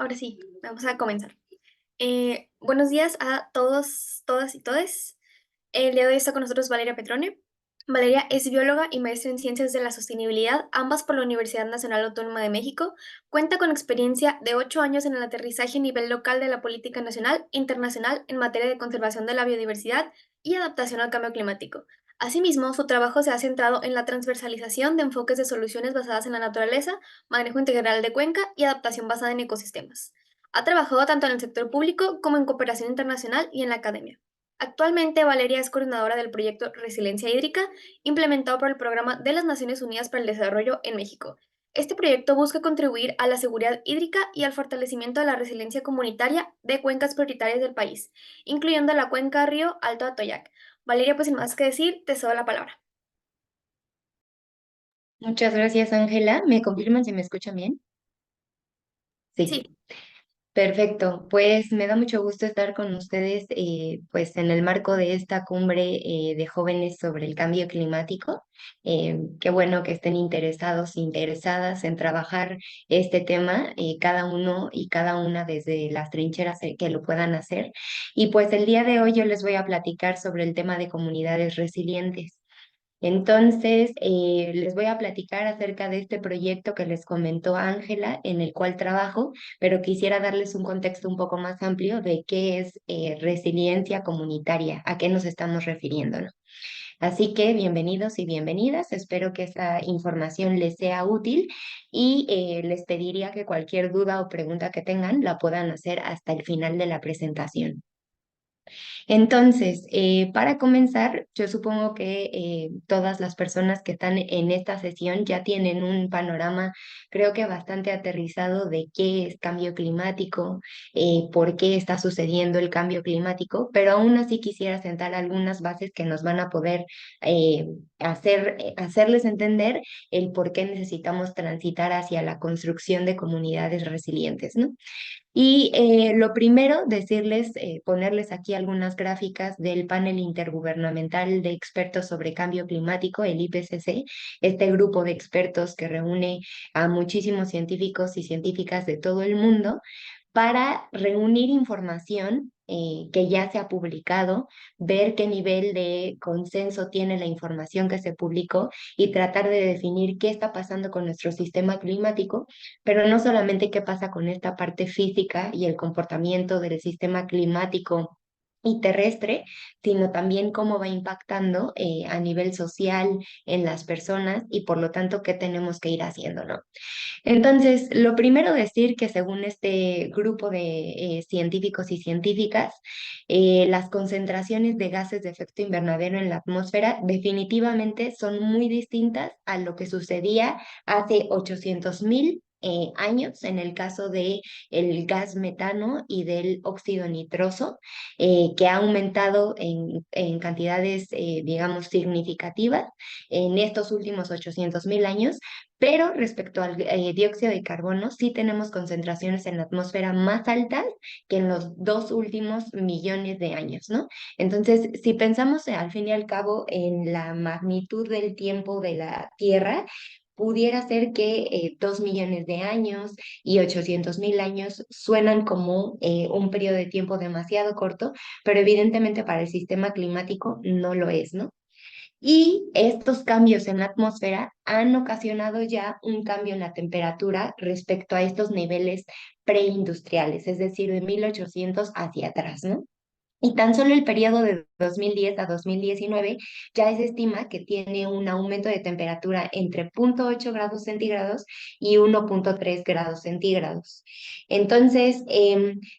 Ahora sí, vamos a comenzar. Buenos días a todos, todas y todes. El día de hoy está con nosotros Valeria Petrone. Valeria es bióloga y maestra en Ciencias de la Sostenibilidad, ambas por la Universidad Nacional Autónoma de México. Cuenta con experiencia de 8 años en el aterrizaje a nivel local de la política nacional e internacional en materia de conservación de la biodiversidad y adaptación al cambio climático. Asimismo, su trabajo se ha centrado en la transversalización de enfoques de soluciones basadas en la naturaleza, manejo integral de cuenca y adaptación basada en ecosistemas. Ha trabajado tanto en el sector público como en cooperación internacional y en la academia. Actualmente, Valeria es coordinadora del proyecto Resiliencia Hídrica, implementado por el Programa de las Naciones Unidas para el Desarrollo en México. Este proyecto busca contribuir a la seguridad hídrica y al fortalecimiento de la resiliencia comunitaria de cuencas prioritarias del país, incluyendo la cuenca río Alto Atoyac. Valeria, pues sin más que decir, te cedo la palabra. Muchas gracias, Ángela. ¿Me confirman si me escuchan bien? Sí, Sí, perfecto. Pues me da mucho gusto estar con ustedes, pues en el marco de esta cumbre de jóvenes sobre el cambio climático. Qué bueno que estén interesados, interesadas en trabajar este tema, cada uno y cada una desde las trincheras que lo puedan hacer. Y pues el día de hoy yo les voy a platicar sobre el tema de comunidades resilientes. Entonces, les voy a platicar acerca de este proyecto que les comentó Ángela, en el cual trabajo, pero quisiera darles un contexto un poco más amplio de qué es resiliencia comunitaria, a qué nos estamos refiriendo, ¿no? Así que bienvenidos y bienvenidas, espero que esta información les sea útil y les pediría que cualquier duda o pregunta que tengan la puedan hacer hasta el final de la presentación. Entonces, para comenzar, yo supongo que todas las personas que están en esta sesión ya tienen un panorama, creo que bastante aterrizado de qué es cambio climático, por qué está sucediendo el cambio climático, pero aún así quisiera sentar algunas bases que nos van a poder eh, hacerles entender el por qué necesitamos transitar hacia la construcción de comunidades resilientes, ¿no? Y lo primero, decirles, ponerles aquí algunas gráficas del panel intergubernamental de expertos sobre cambio climático, el IPCC, este grupo de expertos que reúne a muchísimos científicos y científicas de todo el mundo para reunir información que ya se ha publicado, ver qué nivel de consenso tiene la información que se publicó y tratar de definir qué está pasando con nuestro sistema climático, pero no solamente qué pasa con esta parte física y el comportamiento del sistema climático y terrestre, sino también cómo va impactando a nivel social en las personas y por lo tanto qué tenemos que ir haciendo, ¿no? Entonces, lo primero decir que según este grupo de científicos y científicas, las concentraciones de gases de efecto invernadero en la atmósfera definitivamente son muy distintas a lo que sucedía hace 800.000 años en el caso de el gas metano y del óxido nitroso, que ha aumentado en cantidades, digamos, significativas en estos últimos 800.000 años, pero respecto al dióxido de carbono, sí tenemos concentraciones en la atmósfera más altas que en los 2 últimos millones de años, ¿no? Entonces, si pensamos al fin y al cabo en la magnitud del tiempo de la Tierra, pudiera ser que 2 millones de años y 800.000 años suenan como un periodo de tiempo demasiado corto, pero evidentemente para el sistema climático no lo es, ¿no? Y estos cambios en la atmósfera han ocasionado ya un cambio en la temperatura respecto a estos niveles preindustriales, es decir, de 1800 hacia atrás, ¿no? Y tan solo el periodo de 2010 a 2019 ya se estima que tiene un aumento de temperatura entre 0,8 grados centígrados y 1,3 grados centígrados. Entonces,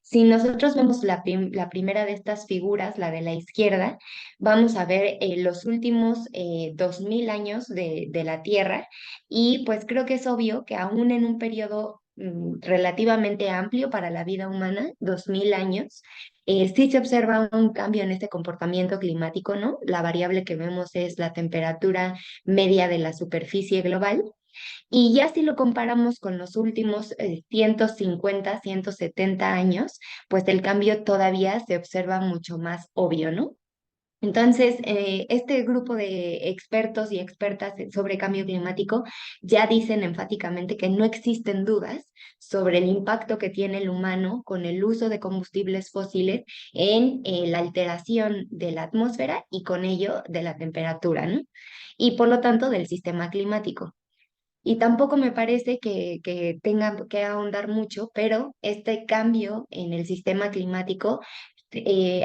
si nosotros vemos la primera de estas figuras, la de la izquierda, vamos a ver los últimos 2000 años de la Tierra y pues creo que es obvio que aún en un periodo relativamente amplio para la vida humana, 2000 años, sí se observa un cambio en este comportamiento climático, ¿no? La variable que vemos es la temperatura media de la superficie global. Y ya si lo comparamos con los últimos 150, 170 años, pues el cambio todavía se observa mucho más obvio, ¿no? Entonces, este grupo de expertos y expertas sobre cambio climático ya dicen enfáticamente que no existen dudas sobre el impacto que tiene el humano con el uso de combustibles fósiles en la alteración de la atmósfera y con ello de la temperatura, ¿no? Y por lo tanto del sistema climático. Y tampoco me parece que tenga que ahondar mucho, pero este cambio en el sistema climático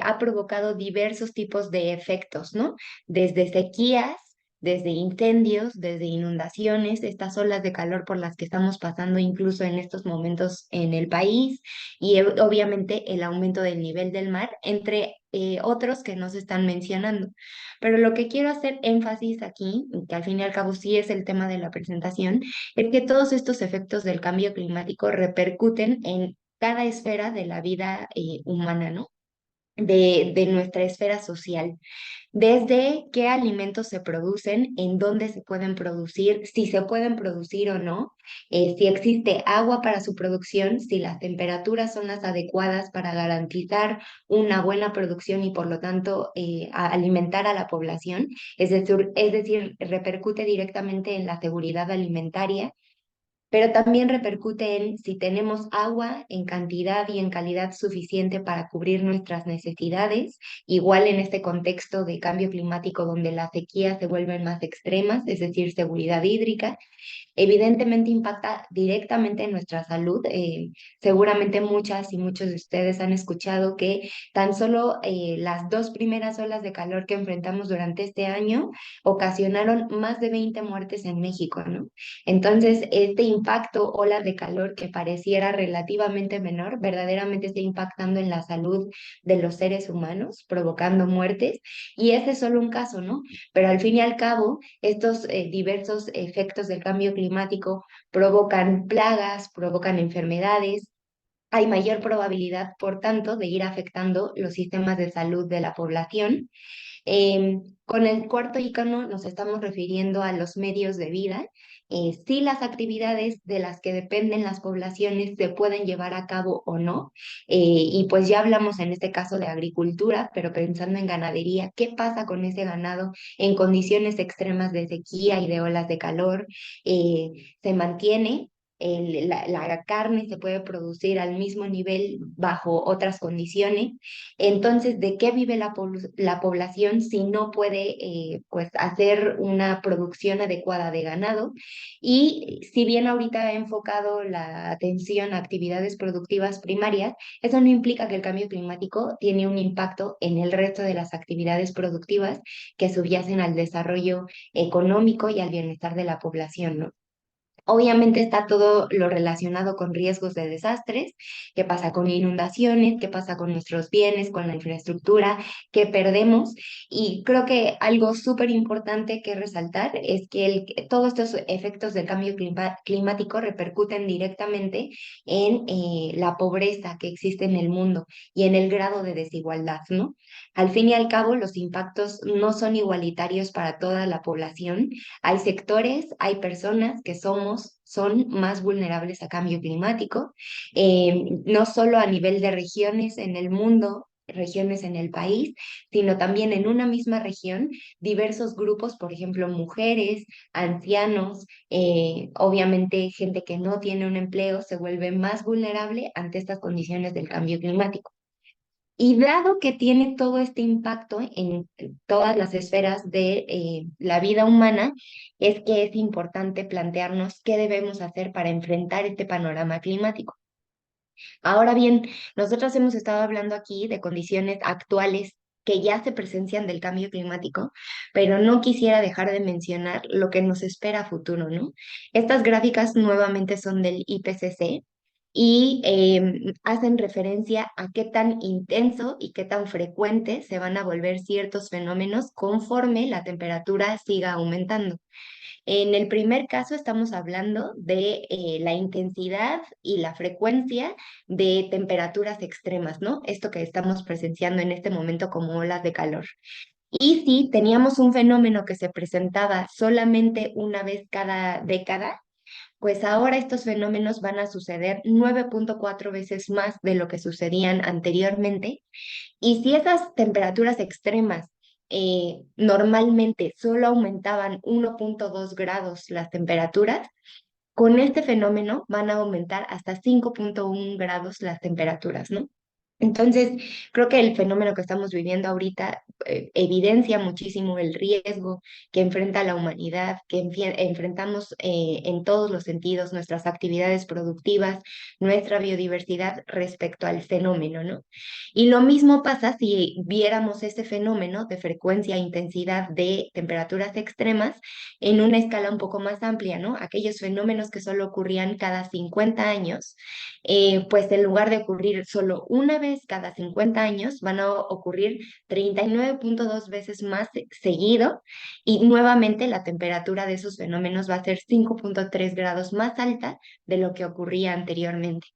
ha provocado diversos tipos de efectos, ¿no? Desde sequías, desde incendios, desde inundaciones, estas olas de calor por las que estamos pasando incluso en estos momentos en el país, y obviamente el aumento del nivel del mar, entre otros que no se están mencionando. Pero lo que quiero hacer énfasis aquí, que al fin y al cabo sí es el tema de la presentación, es que todos estos efectos del cambio climático repercuten en cada esfera de la vida humana, ¿no? De nuestra esfera social. Desde qué alimentos se producen, en dónde se pueden producir, si se pueden producir o no, si existe agua para su producción, si las temperaturas son las adecuadas para garantizar una buena producción y por lo tanto alimentar a la población. Es decir, repercute directamente en la seguridad alimentaria, pero también repercute en si tenemos agua en cantidad y en calidad suficiente para cubrir nuestras necesidades, igual en este contexto de cambio climático donde las sequías se vuelven más extremas, es decir, seguridad hídrica. Evidentemente impacta directamente en nuestra salud. Seguramente muchas y muchos de ustedes han escuchado que tan solo las dos primeras olas de calor que enfrentamos durante este año ocasionaron más de 20 muertes en México, ¿no? Entonces, este impacto, olas de calor que pareciera relativamente menor, verdaderamente está impactando en la salud de los seres humanos, provocando muertes. Y ese es solo un caso, ¿no? Pero al fin y al cabo, estos diversos efectos del cambio climático provocan plagas, provocan enfermedades. Hay mayor probabilidad, por tanto, de ir afectando los sistemas de salud de la población. Con el cuarto icono nos estamos refiriendo a los medios de vida. Si las actividades de las que dependen las poblaciones se pueden llevar a cabo o no. Y pues ya hablamos en este caso de agricultura, pero pensando en ganadería, ¿qué pasa con ese ganado en condiciones extremas de sequía y de olas de calor? ¿Se mantiene? La carne se puede producir al mismo nivel bajo otras condiciones. Entonces, ¿de qué vive la población si no puede pues hacer una producción adecuada de ganado? Y si bien ahorita he enfocado la atención a actividades productivas primarias, eso no implica que el cambio climático tiene un impacto en el resto de las actividades productivas que subyacen al desarrollo económico y al bienestar de la población, ¿no? Obviamente está todo lo relacionado con riesgos de desastres, qué pasa con inundaciones, qué pasa con nuestros bienes, con la infraestructura que perdemos. Y creo que algo súper importante que resaltar es que todos estos efectos del cambio climático repercuten directamente en la pobreza que existe en el mundo y en el grado de desigualdad, ¿no? Al fin y al cabo, los impactos no son igualitarios para toda la población. Hay sectores, hay personas que son más vulnerables a cambio climático, no solo a nivel de regiones en el mundo, regiones en el país, sino también en una misma región, diversos grupos, por ejemplo, mujeres, ancianos, obviamente gente que no tiene un empleo, se vuelve más vulnerable ante estas condiciones del cambio climático. Y dado que tiene todo este impacto en todas las esferas de la vida humana, es que es importante plantearnos qué debemos hacer para enfrentar este panorama climático. Ahora bien, nosotros hemos estado hablando aquí de condiciones actuales que ya se presencian del cambio climático, pero no quisiera dejar de mencionar lo que nos espera a futuro, ¿no? Estas gráficas nuevamente son del IPCC y hacen referencia a qué tan intenso y qué tan frecuente se van a volver ciertos fenómenos conforme la temperatura siga aumentando. En el primer caso estamos hablando de la intensidad y la frecuencia de temperaturas extremas, ¿no? Esto que estamos presenciando en este momento como olas de calor. Y si teníamos un fenómeno que se presentaba solamente una vez cada década, pues ahora estos fenómenos van a suceder 9.4 veces más de lo que sucedían anteriormente. Y si esas temperaturas extremas normalmente solo aumentaban 1.2 grados las temperaturas, con este fenómeno van a aumentar hasta 5.1 grados las temperaturas, ¿no? Entonces, creo que el fenómeno que estamos viviendo ahorita evidencia muchísimo el riesgo que enfrenta la humanidad, que enfrentamos en todos los sentidos, nuestras actividades productivas, nuestra biodiversidad respecto al fenómeno, ¿no? Y lo mismo pasa si viéramos este fenómeno de frecuencia e intensidad de temperaturas extremas en una escala un poco más amplia, ¿no? Aquellos fenómenos que solo ocurrían cada 50 años, pues en lugar de ocurrir solo una vez cada 50 años, van a ocurrir 39.2 veces más seguido, y nuevamente la temperatura de esos fenómenos va a ser 5.3 grados más alta de lo que ocurría anteriormente.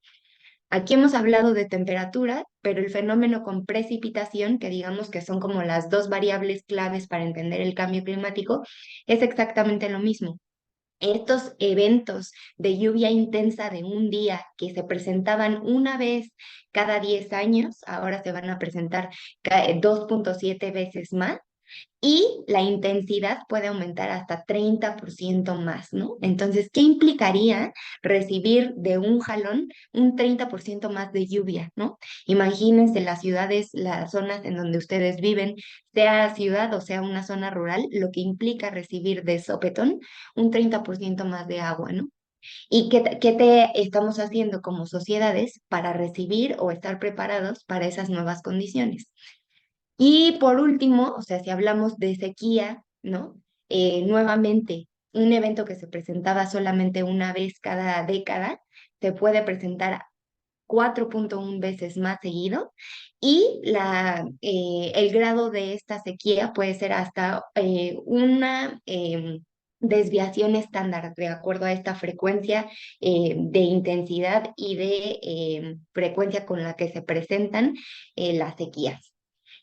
Aquí hemos hablado de temperatura, pero el fenómeno con precipitación, que digamos que son como las dos variables claves para entender el cambio climático, es exactamente lo mismo. Estos eventos de lluvia intensa de un día que se presentaban una vez cada 10 años, ahora se van a presentar 2.7 veces más, y la intensidad puede aumentar hasta 30% más, ¿no? Entonces, ¿qué implicaría recibir de un jalón un 30% más de lluvia, ¿no? Imagínense las ciudades, las zonas en donde ustedes viven, sea ciudad o sea una zona rural, lo que implica recibir de sopetón un 30% más de agua, ¿no? ¿Y qué te estamos haciendo como sociedades para recibir o estar preparados para esas nuevas condiciones? Y por último, o sea, si hablamos de sequía, ¿no? Nuevamente, un evento que se presentaba solamente una vez cada década, se puede presentar 4.1 veces más seguido, y el grado de esta sequía puede ser hasta una desviación estándar de acuerdo a esta frecuencia de intensidad y de frecuencia con la que se presentan las sequías.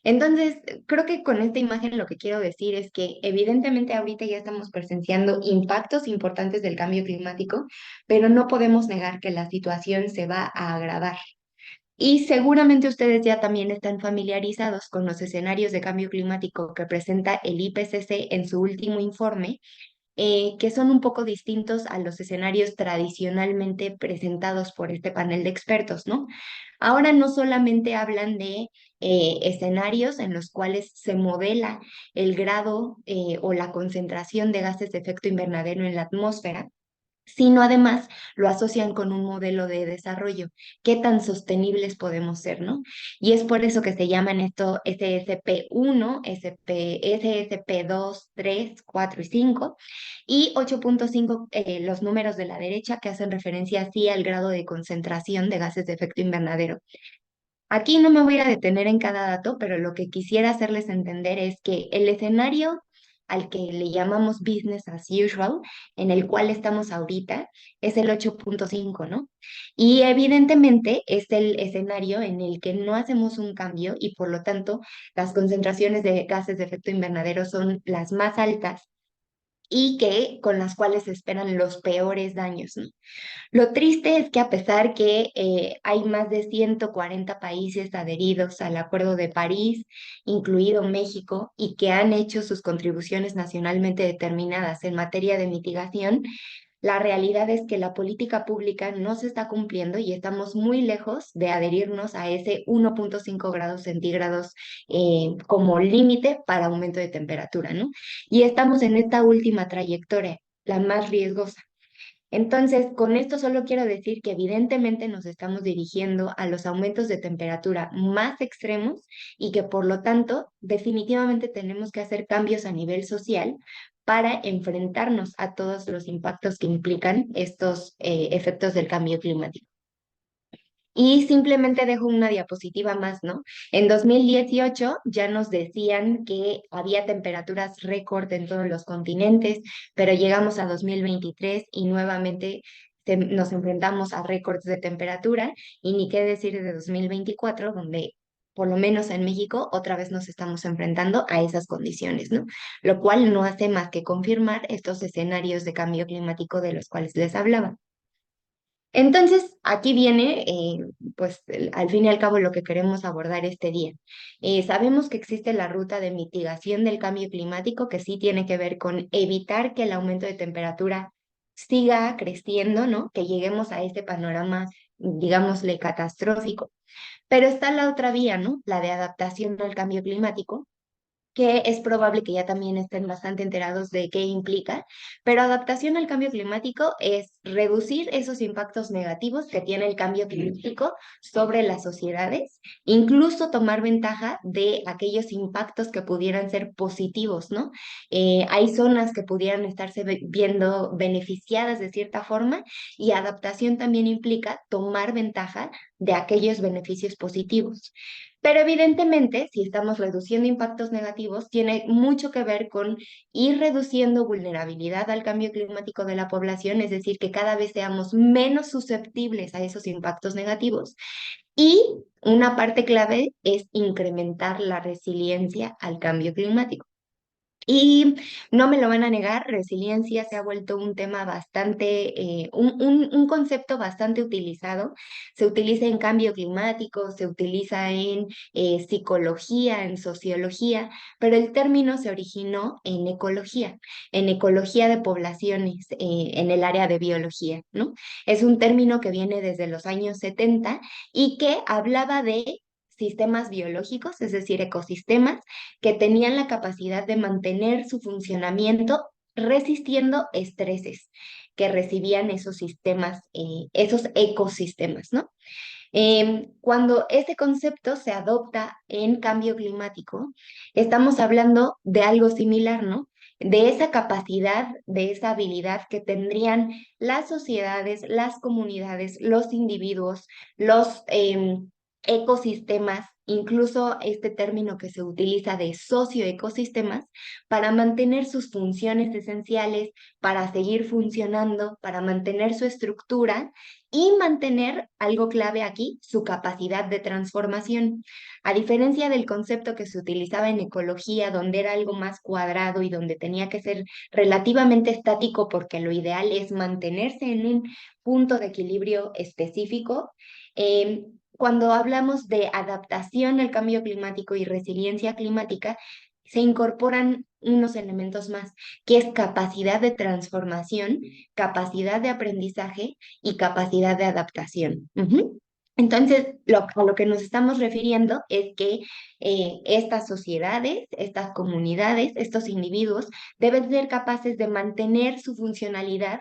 Entonces, creo que con esta imagen lo que quiero decir es que evidentemente ahorita ya estamos presenciando impactos importantes del cambio climático, pero no podemos negar que la situación se va a agravar. Y seguramente ustedes ya también están familiarizados con los escenarios de cambio climático que presenta el IPCC en su último informe, que son un poco distintos a los escenarios tradicionalmente presentados por este panel de expertos, ¿no? Ahora no solamente hablan de escenarios en los cuales se modela el grado o la concentración de gases de efecto invernadero en la atmósfera, sino además lo asocian con un modelo de desarrollo. ¿Qué tan sostenibles podemos ser, no? Y es por eso que se llaman esto SSP1, SSP2, 3, 4 y 5, y 8.5, los números de la derecha que hacen referencia así al grado de concentración de gases de efecto invernadero. Aquí no me voy a detener en cada dato, pero lo que quisiera hacerles entender es que el escenario al que le llamamos business as usual, en el cual estamos ahorita, es el 8.5, ¿no? Y evidentemente es el escenario en el que no hacemos un cambio y por lo tanto las concentraciones de gases de efecto invernadero son las más altas y que con las cuales se esperan los peores daños, ¿no? Lo triste es que a pesar que hay más de 140 países adheridos al Acuerdo de París, incluido México, y que han hecho sus contribuciones nacionalmente determinadas en materia de mitigación, la realidad es que la política pública no se está cumpliendo y estamos muy lejos de adherirnos a ese 1.5 grados centígrados como límite para aumento de temperatura, ¿no? Y estamos en esta última trayectoria, la más riesgosa. Entonces, con esto solo quiero decir que evidentemente nos estamos dirigiendo a los aumentos de temperatura más extremos y que por lo tanto definitivamente tenemos que hacer cambios a nivel social para enfrentarnos a todos los impactos que implican estos efectos del cambio climático. Y simplemente dejo una diapositiva más, ¿no? En 2018 ya nos decían que había temperaturas récord en todos los continentes, pero llegamos a 2023 y nuevamente nos enfrentamos a récords de temperatura, y ni qué decir de 2024, donde por lo menos en México otra vez nos estamos enfrentando a esas condiciones, ¿no? Lo cual no hace más que confirmar estos escenarios de cambio climático de los cuales les hablaba. Entonces, aquí viene, pues, al fin y al cabo lo que queremos abordar este día. Sabemos que existe la ruta de mitigación del cambio climático, que sí tiene que ver con evitar que el aumento de temperatura siga creciendo, ¿no? Que lleguemos a este panorama, digámosle, catastrófico. Pero está la otra vía, ¿no? La de adaptación al cambio climático, que es probable que ya también estén bastante enterados de qué implica, pero adaptación al cambio climático es reducir esos impactos negativos que tiene el cambio climático sobre las sociedades, incluso tomar ventaja de aquellos impactos que pudieran ser positivos, ¿no? Hay zonas que pudieran estarse viendo beneficiadas de cierta forma y adaptación también implica tomar ventaja de aquellos beneficios positivos. Pero evidentemente, si estamos reduciendo impactos negativos, tiene mucho que ver con ir reduciendo vulnerabilidad al cambio climático de la población, es decir, que cada vez seamos menos susceptibles a esos impactos negativos. Y una parte clave es incrementar la resiliencia al cambio climático. Y no me lo van a negar, resiliencia se ha vuelto un tema bastante, un concepto bastante utilizado. Se utiliza en cambio climático, se utiliza en psicología, en sociología, pero el término se originó en ecología de poblaciones, en el área de biología, ¿no? Es un término que viene desde los años 70 y que hablaba de sistemas biológicos, es decir, ecosistemas que tenían la capacidad de mantener su funcionamiento resistiendo estreses que recibían esos sistemas, esos ecosistemas, ¿no? Cuando este concepto se adopta en cambio climático, estamos hablando de algo similar, ¿no? De esa capacidad, de esa habilidad que tendrían las sociedades, las comunidades, los individuos, los ecosistemas, incluso este término que se utiliza de socioecosistemas, para mantener sus funciones esenciales, para seguir funcionando, para mantener su estructura y mantener algo clave aquí, su capacidad de transformación. A diferencia del concepto que se utilizaba en ecología, donde era algo más cuadrado y donde tenía que ser relativamente estático porque lo ideal es mantenerse en un punto de equilibrio específico, cuando hablamos de adaptación al cambio climático y resiliencia climática, se incorporan unos elementos más, que es capacidad de transformación, capacidad de aprendizaje y capacidad de adaptación. Ujú. Entonces, a lo que nos estamos refiriendo es que estas sociedades, estas comunidades, estos individuos deben ser capaces de mantener su funcionalidad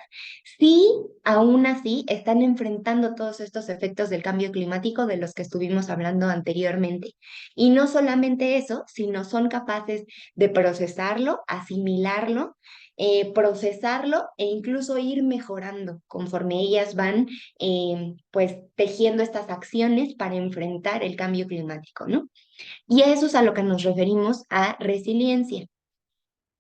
si aún así están enfrentando todos estos efectos del cambio climático de los que estuvimos hablando anteriormente. Y no solamente eso, sino son capaces de procesarlo, asimilarlo, procesarlo e incluso ir mejorando conforme ellas van pues tejiendo estas acciones para enfrentar el cambio climático, ¿no? Y a eso es a lo que nos referimos a resiliencia.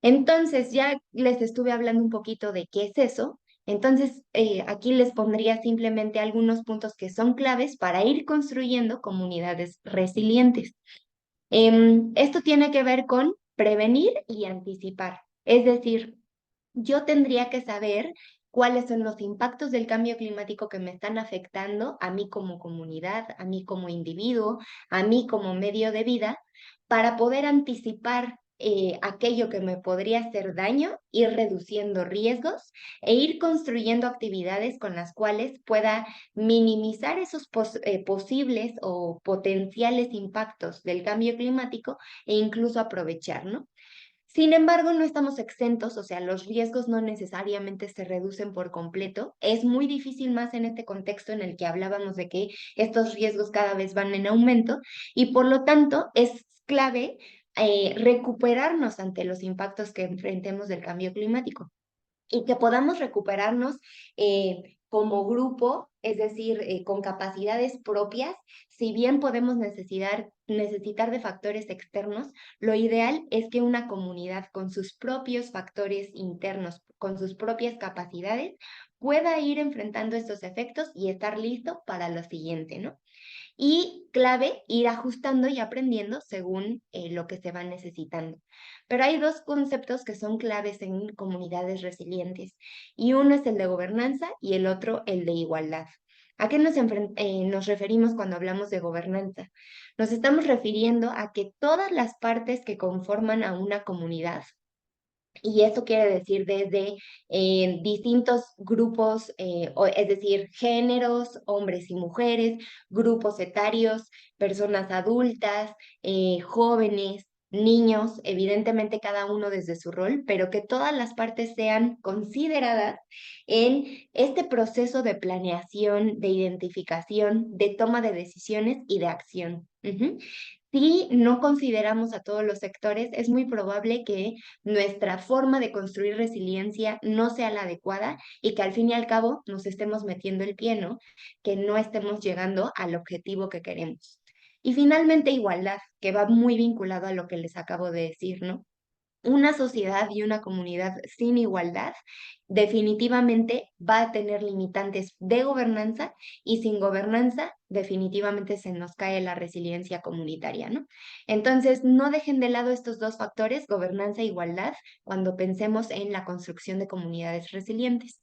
Entonces, ya les estuve hablando un poquito de qué es eso. Entonces, aquí les pondría simplemente algunos puntos que son claves para ir construyendo comunidades resilientes. Esto tiene que ver con prevenir y anticipar. Es decir, yo tendría que saber cuáles son los impactos del cambio climático que me están afectando a mí como comunidad, a mí como individuo, a mí como medio de vida, para poder anticipar aquello que me podría hacer daño, ir reduciendo riesgos e ir construyendo actividades con las cuales pueda minimizar esos posibles o potenciales impactos del cambio climático e incluso aprovechar, ¿no? Sin embargo, no estamos exentos, o sea, los riesgos no necesariamente se reducen por completo. Es muy difícil más en este contexto en el que hablábamos de que estos riesgos cada vez van en aumento y por lo tanto es clave recuperarnos ante los impactos que enfrentemos del cambio climático y que podamos recuperarnos como grupo, es decir, con capacidades propias, si bien podemos necesitar de factores externos, lo ideal es que una comunidad con sus propios factores internos, con sus propias capacidades, pueda ir enfrentando estos efectos y estar listo para lo siguiente, ¿no? y clave ir ajustando y aprendiendo según lo que se va necesitando. Pero hay dos conceptos que son claves en comunidades resilientes y uno es el de gobernanza y el otro el de igualdad. ¿A qué nos referimos cuando hablamos de gobernanza? Nos estamos refiriendo a que todas las partes que conforman a una comunidad, y eso quiere decir desde distintos grupos, es decir, géneros, hombres y mujeres, grupos etarios, personas adultas, jóvenes, niños, evidentemente cada uno desde su rol, pero que todas las partes sean consideradas en este proceso de planeación, de identificación, de toma de decisiones y de acción. Ujú. Si no consideramos a todos los sectores, es muy probable que nuestra forma de construir resiliencia no sea la adecuada y que al fin y al cabo nos estemos metiendo el pie, ¿no? Que no estemos llegando al objetivo que queremos. Y finalmente, igualdad, que va muy vinculado a lo que les acabo de decir, ¿no? Una sociedad y una comunidad sin igualdad definitivamente va a tener limitantes de gobernanza y sin gobernanza definitivamente se nos cae la resiliencia comunitaria, ¿no? Entonces, no dejen de lado estos dos factores, gobernanza e igualdad, cuando pensemos en la construcción de comunidades resilientes.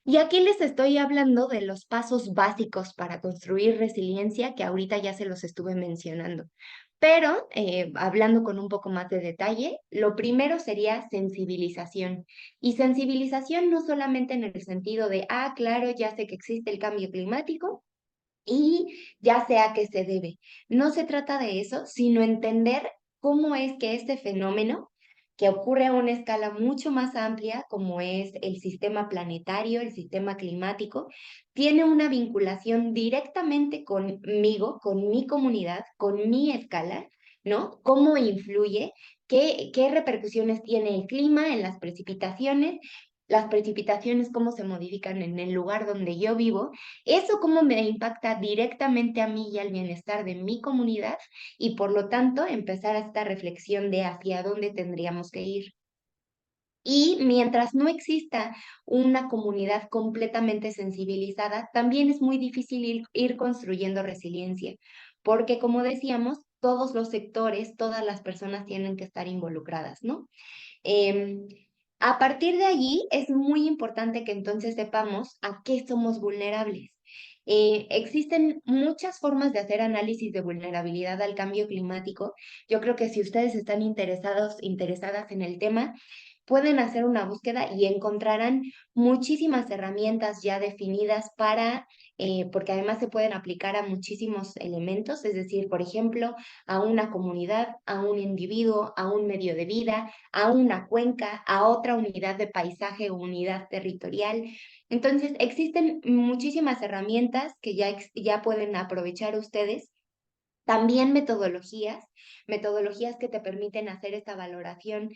Y aquí les estoy hablando de los pasos básicos para construir resiliencia, que ahorita ya se los estuve mencionando. Pero hablando con un poco más de detalle, lo primero sería sensibilización. Y sensibilización no solamente en el sentido de, ah, claro, ya sé que existe el cambio climático, y ya sé a qué se debe. No se trata de eso, sino entender cómo es que este fenómeno, que ocurre a una escala mucho más amplia, como es el sistema planetario, el sistema climático, tiene una vinculación directamente conmigo, con mi comunidad, con mi escala, ¿no? ¿Cómo influye? ¿Qué repercusiones tiene el clima en las precipitaciones, cómo se modifican en el lugar donde yo vivo? Eso cómo me impacta directamente a mí y al bienestar de mi comunidad y por lo tanto empezar esta reflexión de hacia dónde tendríamos que ir. Y mientras no exista una comunidad completamente sensibilizada, también es muy difícil ir construyendo resiliencia, porque como decíamos, todos los sectores, todas las personas tienen que estar involucradas, ¿no? Em, a partir de allí es muy importante que entonces sepamos a qué somos vulnerables. Existen muchas formas de hacer análisis de vulnerabilidad al cambio climático. Yo creo que si ustedes están interesadas en el tema, pueden hacer una búsqueda y encontrarán muchísimas herramientas ya definidas porque además se pueden aplicar a muchísimos elementos, es decir, por ejemplo, a una comunidad, a un individuo, a un medio de vida, a una cuenca, a otra unidad de paisaje o unidad territorial. Entonces, existen muchísimas herramientas que ya pueden aprovechar ustedes. También metodologías que te permiten hacer esta valoración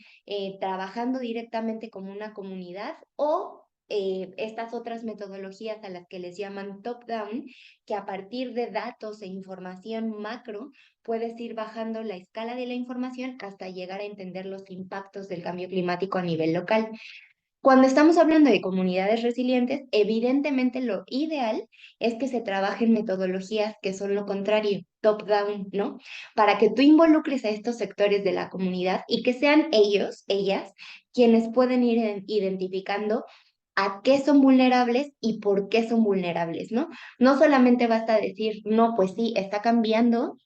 trabajando directamente como una comunidad o estas otras metodologías a las que les llaman top-down, que a partir de datos e información macro puedes ir bajando la escala de la información hasta llegar a entender los impactos del cambio climático a nivel local. Cuando estamos hablando de comunidades resilientes, evidentemente lo ideal es que se trabajen metodologías que son lo contrario, top-down, ¿no? Para que tú involucres a estos sectores de la comunidad y que sean ellos, ellas, quienes pueden ir identificando a qué son vulnerables y por qué son vulnerables, ¿no? No solamente basta decir, no, pues sí, está cambiando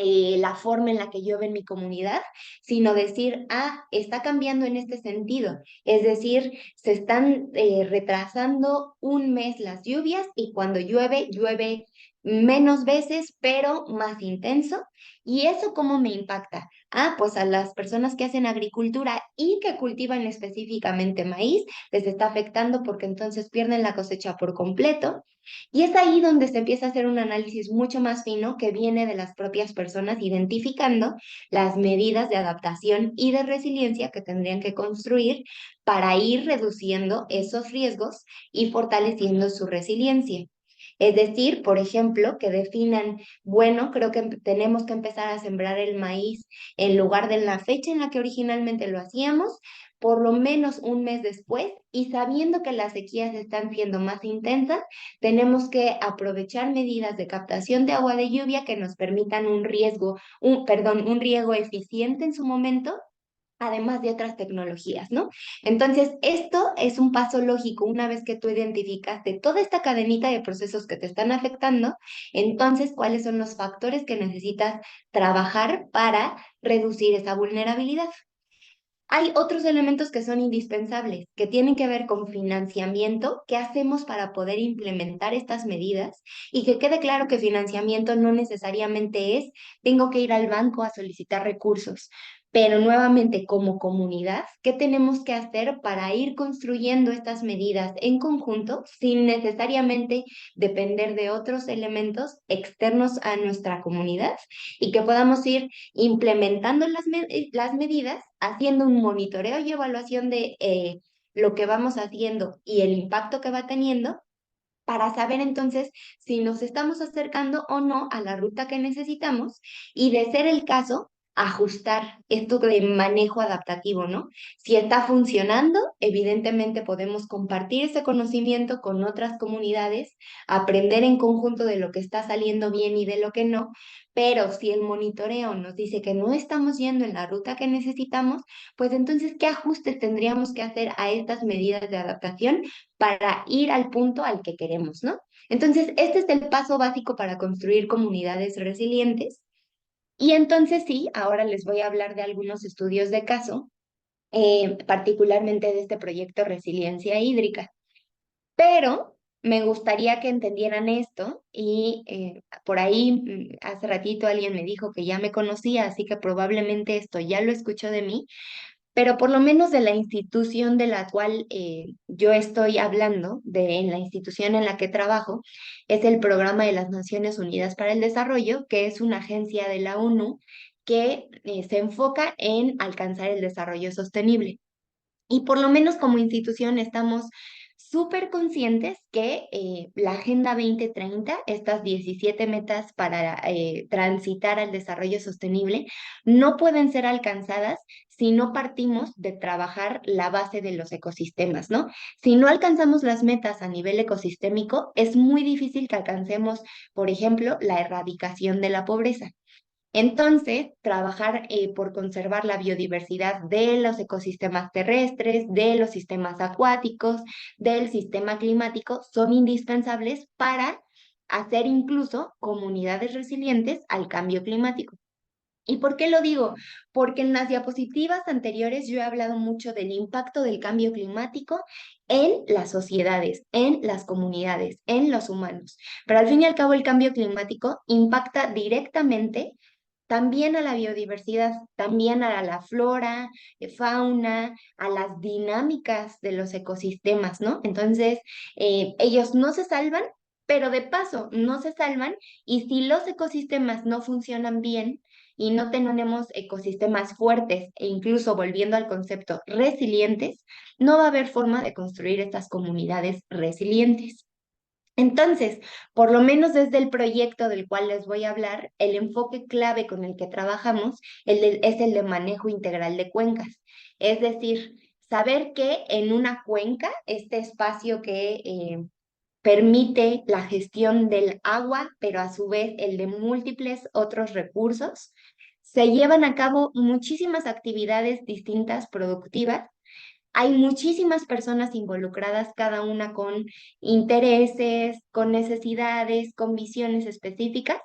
la forma en la que llueve en mi comunidad, sino decir, ah, está cambiando en este sentido. Es decir, se están retrasando un mes las lluvias y cuando llueve, llueve menos veces, pero más intenso. ¿Y eso cómo me impacta? Ah, pues a las personas que hacen agricultura y que cultivan específicamente maíz, les está afectando porque entonces pierden la cosecha por completo. Y es ahí donde se empieza a hacer un análisis mucho más fino que viene de las propias personas identificando las medidas de adaptación y de resiliencia que tendrían que construir para ir reduciendo esos riesgos y fortaleciendo su resiliencia. Es decir, por ejemplo, que definan, bueno, creo que tenemos que empezar a sembrar el maíz en lugar de la fecha en la que originalmente lo hacíamos, por lo menos un mes después, y sabiendo que las sequías están siendo más intensas, tenemos que aprovechar medidas de captación de agua de lluvia que nos permitan un riego eficiente en su momento, además de otras tecnologías, ¿no? Entonces, esto es un paso lógico. Una vez que tú identificaste toda esta cadenita de procesos que te están afectando, entonces, ¿cuáles son los factores que necesitas trabajar para reducir esa vulnerabilidad? Hay otros elementos que son indispensables, que tienen que ver con financiamiento, qué hacemos para poder implementar estas medidas y que quede claro que financiamiento no necesariamente es, tengo que ir al banco a solicitar recursos, pero nuevamente como comunidad, ¿qué tenemos que hacer para ir construyendo estas medidas en conjunto sin necesariamente depender de otros elementos externos a nuestra comunidad y que podamos ir implementando las medidas, haciendo un monitoreo y evaluación de lo que vamos haciendo y el impacto que va teniendo para saber entonces si nos estamos acercando o no a la ruta que necesitamos y de ser el caso, ajustar esto de manejo adaptativo, ¿no? Si está funcionando, evidentemente podemos compartir ese conocimiento con otras comunidades, aprender en conjunto de lo que está saliendo bien y de lo que no, pero si el monitoreo nos dice que no estamos yendo en la ruta que necesitamos, pues entonces, ¿qué ajustes tendríamos que hacer a estas medidas de adaptación para ir al punto al que queremos, ¿no? Entonces, este es el paso básico para construir comunidades resilientes. Y entonces sí, ahora les voy a hablar de algunos estudios de caso, particularmente de este proyecto Resiliencia Hídrica. Pero me gustaría que entendieran esto y por ahí hace ratito alguien me dijo que ya me conocía, así que probablemente esto ya lo escuchó de mí, pero por lo menos de la institución de la cual yo estoy hablando, en la institución en la que trabajo, es el Programa de las Naciones Unidas para el Desarrollo, que es una agencia de la ONU que se enfoca en alcanzar el desarrollo sostenible. Y por lo menos como institución estamos súper conscientes que la Agenda 2030, estas 17 metas para transitar al desarrollo sostenible, no pueden ser alcanzadas si no partimos de trabajar la base de los ecosistemas, ¿no? Si no alcanzamos las metas a nivel ecosistémico, es muy difícil que alcancemos, por ejemplo, la erradicación de la pobreza. Entonces, trabajar por conservar la biodiversidad de los ecosistemas terrestres, de los sistemas acuáticos, del sistema climático, son indispensables para hacer incluso comunidades resilientes al cambio climático. ¿Y por qué lo digo? Porque en las diapositivas anteriores yo he hablado mucho del impacto del cambio climático en las sociedades, en las comunidades, en los humanos. Pero al fin y al cabo el cambio climático impacta directamente también a la biodiversidad, también a la flora, fauna, a las dinámicas de los ecosistemas, ¿no? Entonces, ellos no se salvan, pero de paso no se salvan y si los ecosistemas no funcionan bien y no tenemos ecosistemas fuertes e incluso volviendo al concepto resilientes, no va a haber forma de construir estas comunidades resilientes. Entonces, por lo menos desde el proyecto del cual les voy a hablar, el enfoque clave con el que trabajamos es el de manejo integral de cuencas. Es decir, saber que en una cuenca, este espacio que permite la gestión del agua, pero a su vez el de múltiples otros recursos, se llevan a cabo muchísimas actividades distintas, productivas. Hay muchísimas personas involucradas, cada una con intereses, con necesidades, con visiones específicas.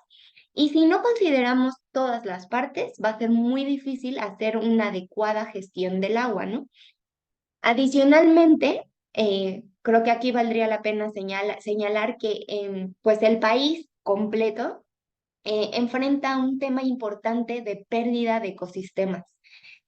Y si no consideramos todas las partes, va a ser muy difícil hacer una adecuada gestión del agua, ¿no? Adicionalmente, creo que aquí valdría la pena señalar que pues el país completo enfrenta un tema importante de pérdida de ecosistemas.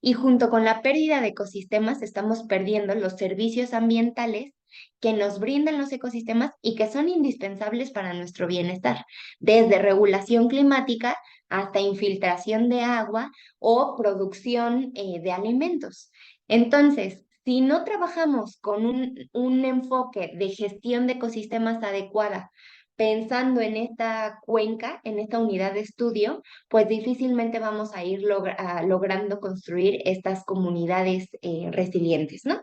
Y junto con la pérdida de ecosistemas estamos perdiendo los servicios ambientales que nos brindan los ecosistemas y que son indispensables para nuestro bienestar, desde regulación climática hasta infiltración de agua o producción de alimentos. Entonces, si no trabajamos con un enfoque de gestión de ecosistemas adecuada, pensando en esta cuenca, en esta unidad de estudio, pues difícilmente vamos a ir logrando construir estas comunidades resilientes, ¿no?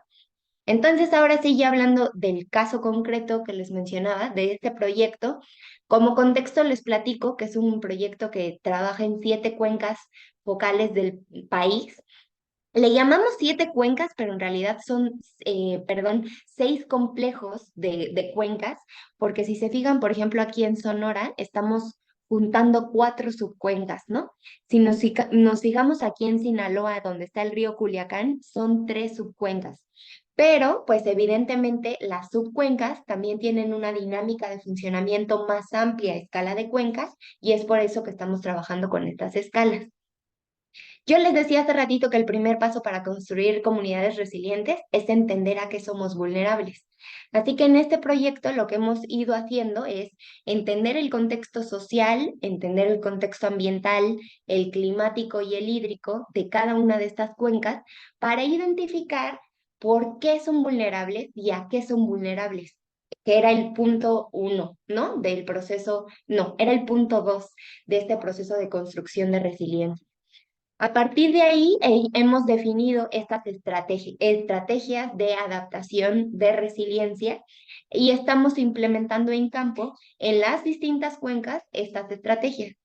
Entonces, ahora sí, ya hablando del caso concreto que les mencionaba, de este proyecto, como contexto les platico que es un proyecto que trabaja en 7 cuencas focales del país. Le llamamos 7 cuencas, pero en realidad son, perdón, 6 complejos de cuencas, porque si se fijan, por ejemplo, aquí en Sonora, estamos juntando 4 subcuencas, ¿no? Si nos fijamos aquí en Sinaloa, donde está el río Culiacán, son 3 subcuencas. Pero, pues evidentemente, las subcuencas también tienen una dinámica de funcionamiento más amplia a escala de cuencas, y es por eso que estamos trabajando con estas escalas. Yo les decía hace ratito que el primer paso para construir comunidades resilientes es entender a qué somos vulnerables. Así que en este proyecto lo que hemos ido haciendo es entender el contexto social, entender el contexto ambiental, el climático y el hídrico de cada una de estas cuencas para identificar por qué son vulnerables y a qué son vulnerables, que era el punto 1, ¿no? Del proceso, no, era el punto 2 de este proceso de construcción de resiliencia. A partir de ahí, hemos definido estas estrategias de adaptación, de resiliencia, y estamos implementando en campo, en las distintas cuencas, estas estrategias.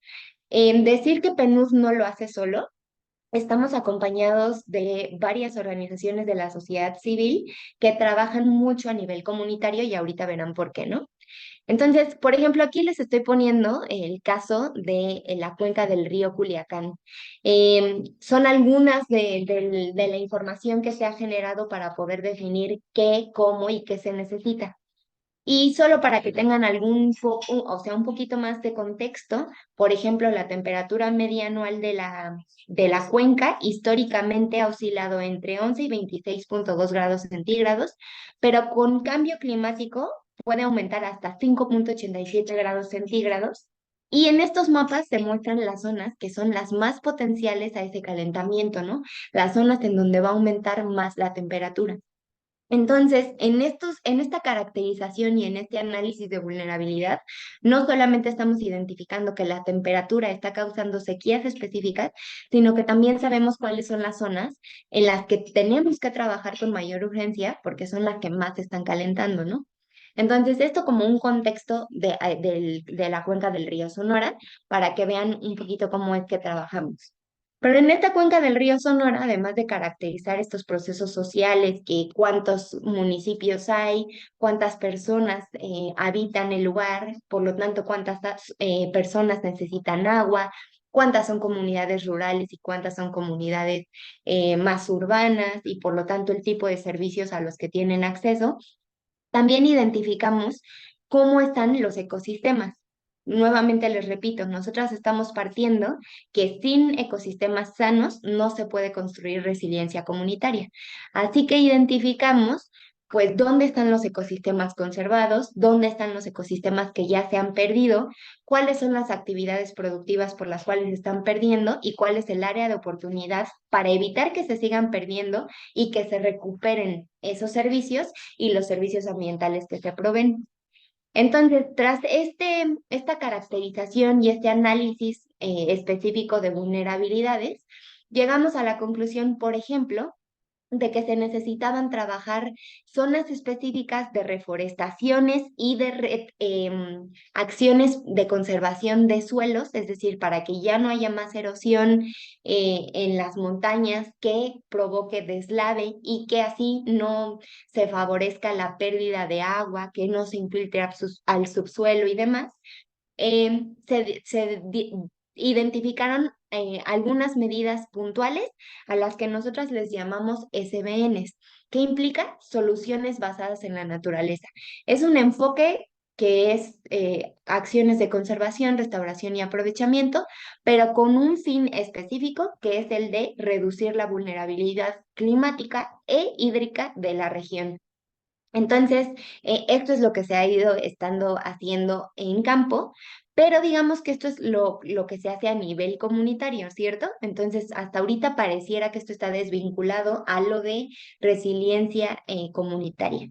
En decir que PNUD no lo hace solo, estamos acompañados de varias organizaciones de la sociedad civil que trabajan mucho a nivel comunitario y ahorita verán por qué, ¿no? Entonces, por ejemplo, aquí les estoy poniendo el caso de la cuenca del río Culiacán. Son algunas de la información que se ha generado para poder definir qué, cómo y qué se necesita. Y solo para que tengan o sea, un poquito más de contexto, por ejemplo, la temperatura media anual de la cuenca históricamente ha oscilado entre 11 y 26,2 grados centígrados, pero con cambio climático puede aumentar hasta 5,87 grados centígrados. Y en estos mapas se muestran las zonas que son las más potenciales a ese calentamiento, ¿no? Las zonas en donde va a aumentar más la temperatura. Entonces, en esta caracterización y en este análisis de vulnerabilidad, no solamente estamos identificando que la temperatura está causando sequías específicas, sino que también sabemos cuáles son las zonas en las que tenemos que trabajar con mayor urgencia porque son las que más se están calentando, ¿no? Entonces, esto como un contexto de la cuenca del río Sonora para que vean un poquito cómo es que trabajamos. Pero en esta cuenca del río Sonora, además de caracterizar estos procesos sociales, que cuántos municipios hay, cuántas personas habitan el lugar, por lo tanto, cuántas personas necesitan agua, cuántas son comunidades rurales y cuántas son comunidades más urbanas, y por lo tanto el tipo de servicios a los que tienen acceso, también identificamos cómo están los ecosistemas. Nuevamente les repito, nosotras estamos partiendo que sin ecosistemas sanos no se puede construir resiliencia comunitaria. Así que identificamos, pues, dónde están los ecosistemas conservados, dónde están los ecosistemas que ya se han perdido, cuáles son las actividades productivas por las cuales se están perdiendo y cuál es el área de oportunidad para evitar que se sigan perdiendo y que se recuperen esos servicios y los servicios ambientales que se proveen. Entonces, tras esta caracterización y este análisis específico de vulnerabilidades, llegamos a la conclusión, por ejemplo, de que se necesitaban trabajar zonas específicas de reforestaciones y de acciones de conservación de suelos, es decir, para que ya no haya más erosión en las montañas que provoque deslave y que así no se favorezca la pérdida de agua, que no se infiltre al subsuelo y demás. Identificaron algunas medidas puntuales a las que nosotras les llamamos SBNs, que implica soluciones basadas en la naturaleza. Es un enfoque que es acciones de conservación, restauración y aprovechamiento, pero con un fin específico que es el de reducir la vulnerabilidad climática e hídrica de la región. Entonces, esto es lo que se ha ido estando haciendo en campo, pero digamos que esto es lo que se hace a nivel comunitario, ¿cierto? Entonces, hasta ahorita pareciera que esto está desvinculado a lo de resiliencia comunitaria.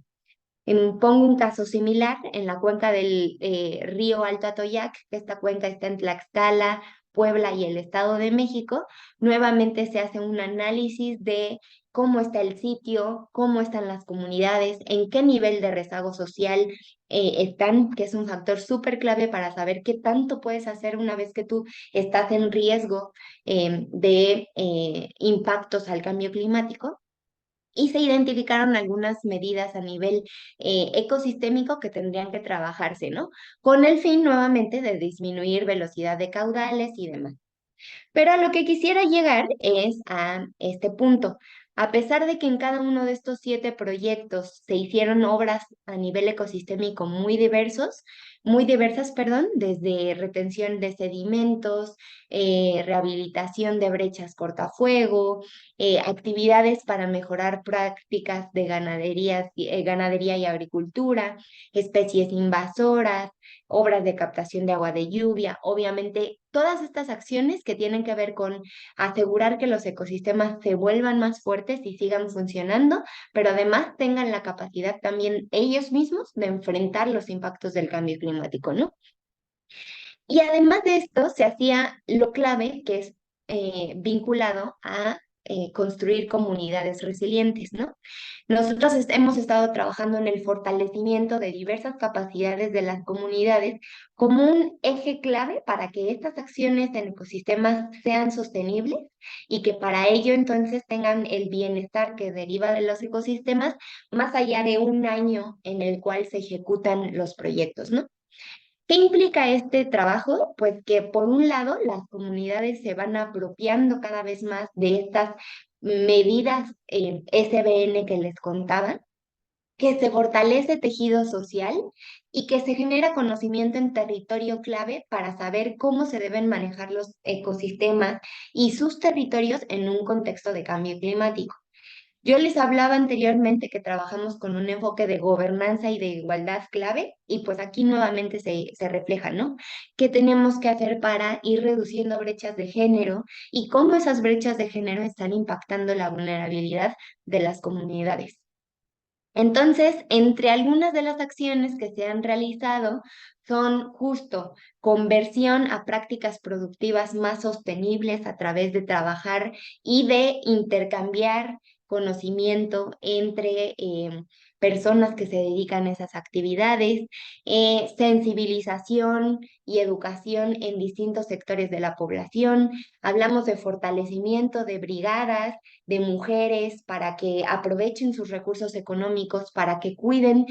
Pongo un caso similar en la cuenca del río Alto Atoyac, que esta cuenca está en Tlaxcala, Puebla y el Estado de México. Nuevamente se hace un análisis de cómo está el sitio, cómo están las comunidades, en qué nivel de rezago social están, que es un factor súper clave para saber qué tanto puedes hacer una vez que tú estás en riesgo de impactos al cambio climático. Y se identificaron algunas medidas a nivel ecosistémico que tendrían que trabajarse, ¿no? Con el fin nuevamente de disminuir velocidad de caudales y demás. Pero a lo que quisiera llegar es a este punto. A pesar de que en cada uno de estos 7 proyectos se hicieron obras a nivel ecosistémico muy diversas, perdón, desde retención de sedimentos, rehabilitación de brechas cortafuego, actividades para mejorar prácticas de ganadería y agricultura, especies invasoras, obras de captación de agua de lluvia, obviamente todas estas acciones que tienen que ver con asegurar que los ecosistemas se vuelvan más fuertes y sigan funcionando, pero además tengan la capacidad también ellos mismos de enfrentar los impactos del cambio climático, ¿no? Y además de esto, se hacía lo clave, que es vinculado a construir comunidades resilientes, ¿no? Nosotros hemos estado trabajando en el fortalecimiento de diversas capacidades de las comunidades como un eje clave para que estas acciones en ecosistemas sean sostenibles y que para ello entonces tengan el bienestar que deriva de los ecosistemas más allá de un año en el cual se ejecutan los proyectos, ¿no? ¿Qué implica este trabajo? Pues que por un lado las comunidades se van apropiando cada vez más de estas medidas SBN que les contaba, que se fortalece tejido social y que se genera conocimiento en territorio clave para saber cómo se deben manejar los ecosistemas y sus territorios en un contexto de cambio climático. Yo les hablaba anteriormente que trabajamos con un enfoque de gobernanza y de igualdad clave, y pues aquí nuevamente se refleja, ¿no? ¿Qué tenemos que hacer para ir reduciendo brechas de género y cómo esas brechas de género están impactando la vulnerabilidad de las comunidades? Entonces, entre algunas de las acciones que se han realizado son justo conversión a prácticas productivas más sostenibles a través de trabajar y de intercambiar conocimiento entre personas que se dedican a esas actividades, sensibilización y educación en distintos sectores de la población. Hablamos de fortalecimiento de brigadas de mujeres para que aprovechen sus recursos económicos, para que cuiden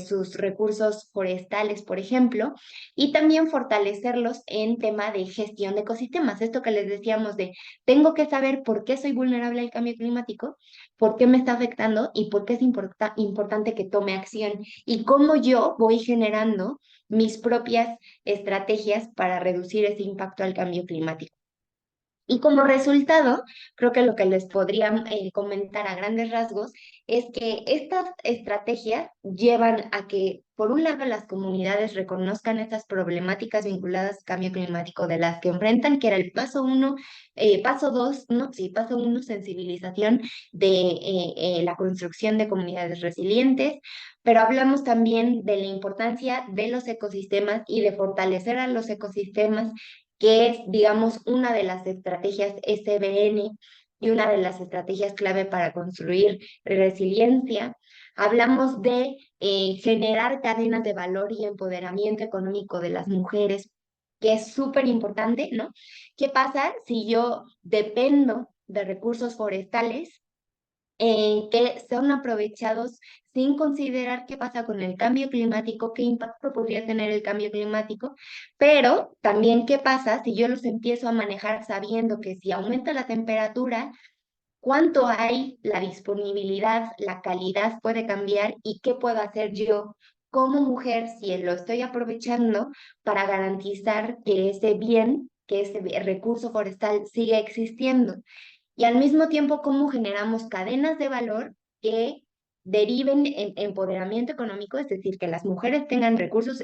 sus recursos forestales, por ejemplo, y también fortalecerlos en tema de gestión de ecosistemas. Esto que les decíamos de, tengo que saber por qué soy vulnerable al cambio climático, por qué me está afectando y por qué es importante que tome acción y cómo yo voy generando mis propias estrategias para reducir ese impacto al cambio climático. Y como resultado, creo que lo que les podría comentar a grandes rasgos es que estas estrategias llevan a que, por un lado, las comunidades reconozcan estas problemáticas vinculadas al cambio climático de las que enfrentan, que era el paso 1, paso 2, ¿no? Sí, paso 1, sensibilización de la construcción de comunidades resilientes, pero hablamos también de la importancia de los ecosistemas y de fortalecer a los ecosistemas que es, digamos, una de las estrategias SBN y una de las estrategias clave para construir resiliencia. Hablamos de generar cadenas de valor y empoderamiento económico de las mujeres, que es súper importante, ¿no? ¿Qué pasa si yo dependo de recursos forestales que son aprovechados sin considerar qué pasa con el cambio climático, qué impacto podría tener el cambio climático, pero también qué pasa si yo los empiezo a manejar sabiendo que si aumenta la temperatura, cuánto hay, la disponibilidad, la calidad puede cambiar y qué puedo hacer yo como mujer si lo estoy aprovechando para garantizar que ese bien, que ese recurso forestal siga existiendo y al mismo tiempo cómo generamos cadenas de valor que deriven en empoderamiento económico, es decir, que las mujeres tengan recursos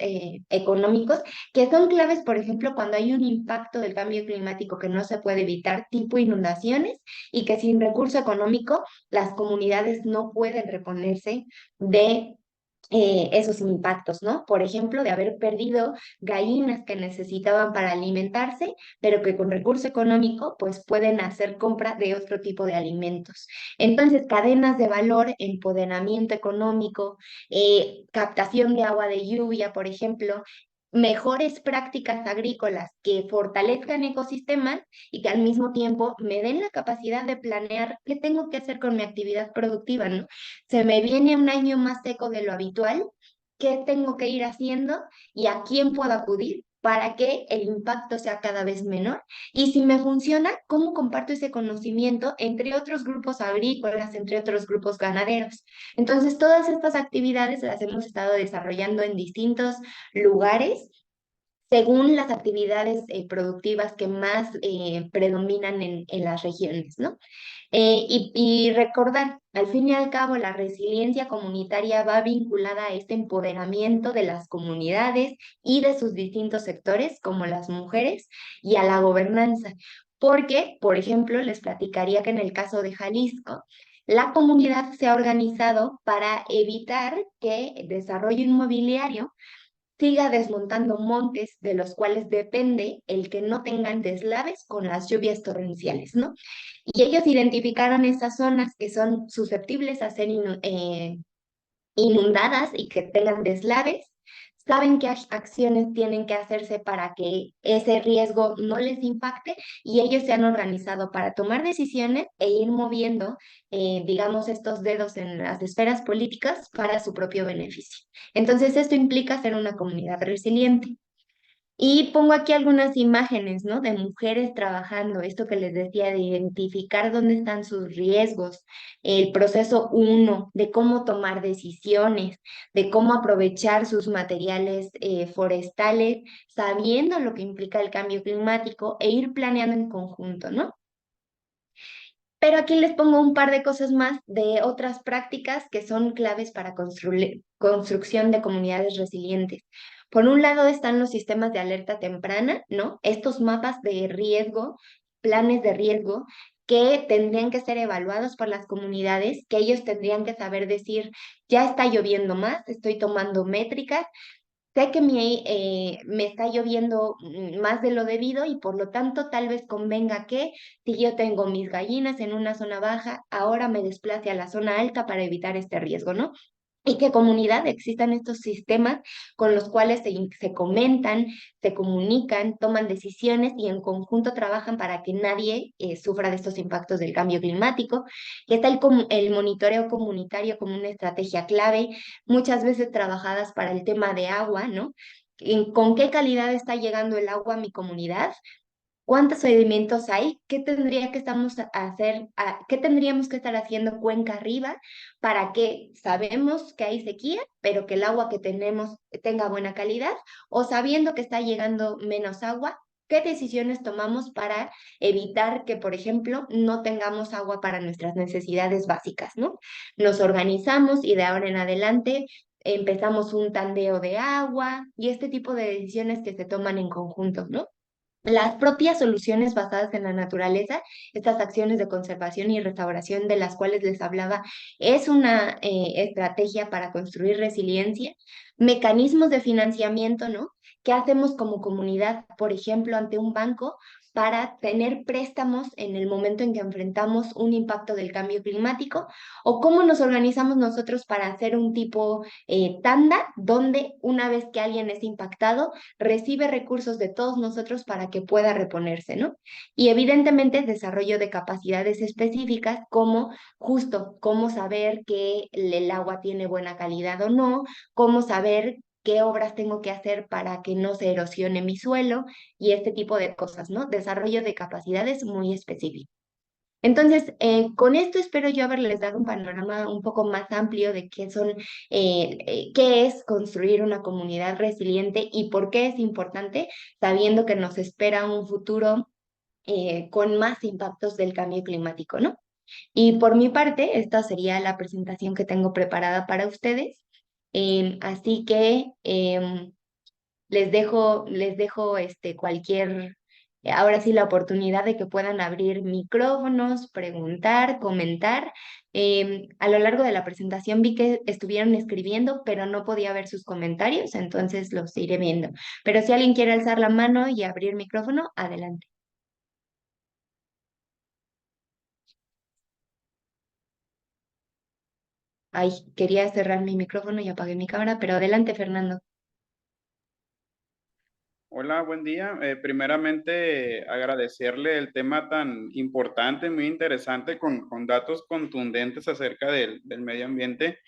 económicos que son claves, por ejemplo, cuando hay un impacto del cambio climático que no se puede evitar, tipo inundaciones, y que sin recurso económico las comunidades no pueden reponerse de esos impactos, ¿no? Por ejemplo, de haber perdido gallinas que necesitaban para alimentarse, pero que con recurso económico, pues pueden hacer compra de otro tipo de alimentos. Entonces, cadenas de valor, empoderamiento económico, captación de agua de lluvia, por ejemplo. Mejores prácticas agrícolas que fortalezcan ecosistemas y que al mismo tiempo me den la capacidad de planear qué tengo que hacer con mi actividad productiva, ¿no? Se me viene un año más seco de lo habitual, ¿qué tengo que ir haciendo y a quién puedo acudir para que el impacto sea cada vez menor? Y si me funciona, ¿cómo comparto ese conocimiento entre otros grupos agrícolas, entre otros grupos ganaderos? Entonces, todas estas actividades las hemos estado desarrollando en distintos lugares según las actividades productivas que más predominan en las regiones, ¿no? Y recordar, al fin y al cabo, la resiliencia comunitaria va vinculada a este empoderamiento de las comunidades y de sus distintos sectores, como las mujeres, y a la gobernanza. Porque, por ejemplo, les platicaría que en el caso de Jalisco, la comunidad se ha organizado para evitar que el desarrollo inmobiliario siga desmontando montes de los cuales depende el que no tengan deslaves con las lluvias torrenciales, ¿no? Y ellos identificaron esas zonas que son susceptibles a ser inundadas y que tengan deslaves, saben qué acciones tienen que hacerse para que ese riesgo no les impacte y ellos se han organizado para tomar decisiones e ir moviendo, digamos, estos dedos en las esferas políticas para su propio beneficio. Entonces, esto implica ser una comunidad resiliente. Y pongo aquí algunas imágenes, ¿no? De mujeres trabajando, esto que les decía, de identificar dónde están sus riesgos, el proceso uno, de cómo tomar decisiones, de cómo aprovechar sus materiales forestales, sabiendo lo que implica el cambio climático e ir planeando en conjunto, ¿no? Pero aquí les pongo un par de cosas más de otras prácticas que son claves para construir construcción de comunidades resilientes. Por un lado están los sistemas de alerta temprana, ¿no? Estos mapas de riesgo, planes de riesgo que tendrían que ser evaluados por las comunidades, que ellos tendrían que saber decir, ya está lloviendo más, estoy tomando métricas. Sé que me está lloviendo más de lo debido y por lo tanto tal vez convenga que si yo tengo mis gallinas en una zona baja, ahora me desplace a la zona alta para evitar este riesgo, ¿no? Y que comunidad existan estos sistemas con los cuales se comentan, se comunican, toman decisiones y en conjunto trabajan para que nadie sufra de estos impactos del cambio climático. Y está el monitoreo comunitario como una estrategia clave, muchas veces trabajadas para el tema de agua, ¿no? ¿Con qué calidad está llegando el agua a mi comunidad? ¿Cuántos sedimentos hay? ¿Qué tendría que qué tendríamos que estar haciendo cuenca arriba para que sabemos que hay sequía, pero que el agua que tenemos tenga buena calidad? O sabiendo que está llegando menos agua, ¿qué decisiones tomamos para evitar que, por ejemplo, no tengamos agua para nuestras necesidades básicas, ¿no? Nos organizamos y de ahora en adelante empezamos un tandeo de agua y este tipo de decisiones que se toman en conjunto, ¿no? Las propias soluciones basadas en la naturaleza, estas acciones de conservación y restauración de las cuales les hablaba, es una estrategia para construir resiliencia, mecanismos de financiamiento, ¿no? ¿Qué hacemos como comunidad, por ejemplo, ante un banco para tener préstamos en el momento en que enfrentamos un impacto del cambio climático? ¿O cómo nos organizamos nosotros para hacer un tipo tanda donde una vez que alguien es impactado, recibe recursos de todos nosotros para que pueda reponerse, ¿no? Y evidentemente desarrollo de capacidades específicas como justo cómo saber que el agua tiene buena calidad o no, cómo saber qué obras tengo que hacer para que no se erosione mi suelo y este tipo de cosas, ¿no? Desarrollo de capacidades muy específicas. Entonces, con esto espero yo haberles dado un panorama un poco más amplio de qué es construir una comunidad resiliente y por qué es importante, sabiendo que nos espera un futuro con más impactos del cambio climático, ¿no? Y por mi parte, esta sería la presentación que tengo preparada para ustedes. Así que les dejo cualquier ahora sí la oportunidad de que puedan abrir micrófonos, preguntar, comentar. A lo largo de la presentación vi que estuvieron escribiendo, pero no podía ver sus comentarios, entonces los iré viendo. Pero si alguien quiere alzar la mano y abrir micrófono, adelante. Ay, quería cerrar mi micrófono y apagué mi cámara, pero adelante, Fernando. Hola, buen día. Primeramente, agradecerle el tema tan importante, muy interesante, con datos contundentes acerca del medio ambiente.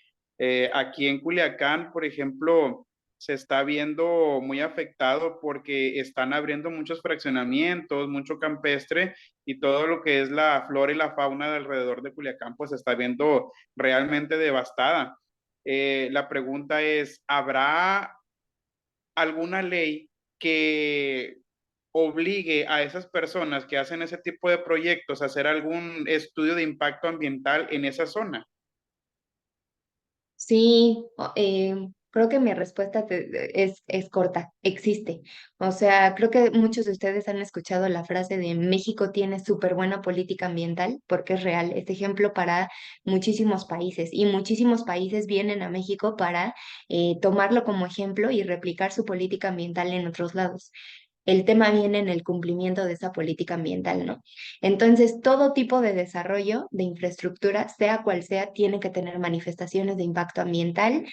Aquí en Culiacán, por ejemplo, se está viendo muy afectado porque están abriendo muchos fraccionamientos, mucho campestre y todo lo que es la flora y la fauna de alrededor de Culiacán, pues se está viendo realmente devastada. La pregunta es, ¿habrá alguna ley que obligue a esas personas que hacen ese tipo de proyectos a hacer algún estudio de impacto ambiental en esa zona? Sí, creo que mi respuesta es corta, existe. O sea, creo que muchos de ustedes han escuchado la frase de México tiene súper buena política ambiental, porque es real, es ejemplo para muchísimos países y muchísimos países vienen a México para tomarlo como ejemplo y replicar su política ambiental en otros lados. El tema viene en el cumplimiento de esa política ambiental, ¿no? Entonces, todo tipo de desarrollo de infraestructura, sea cual sea, tiene que tener manifestaciones de impacto ambiental,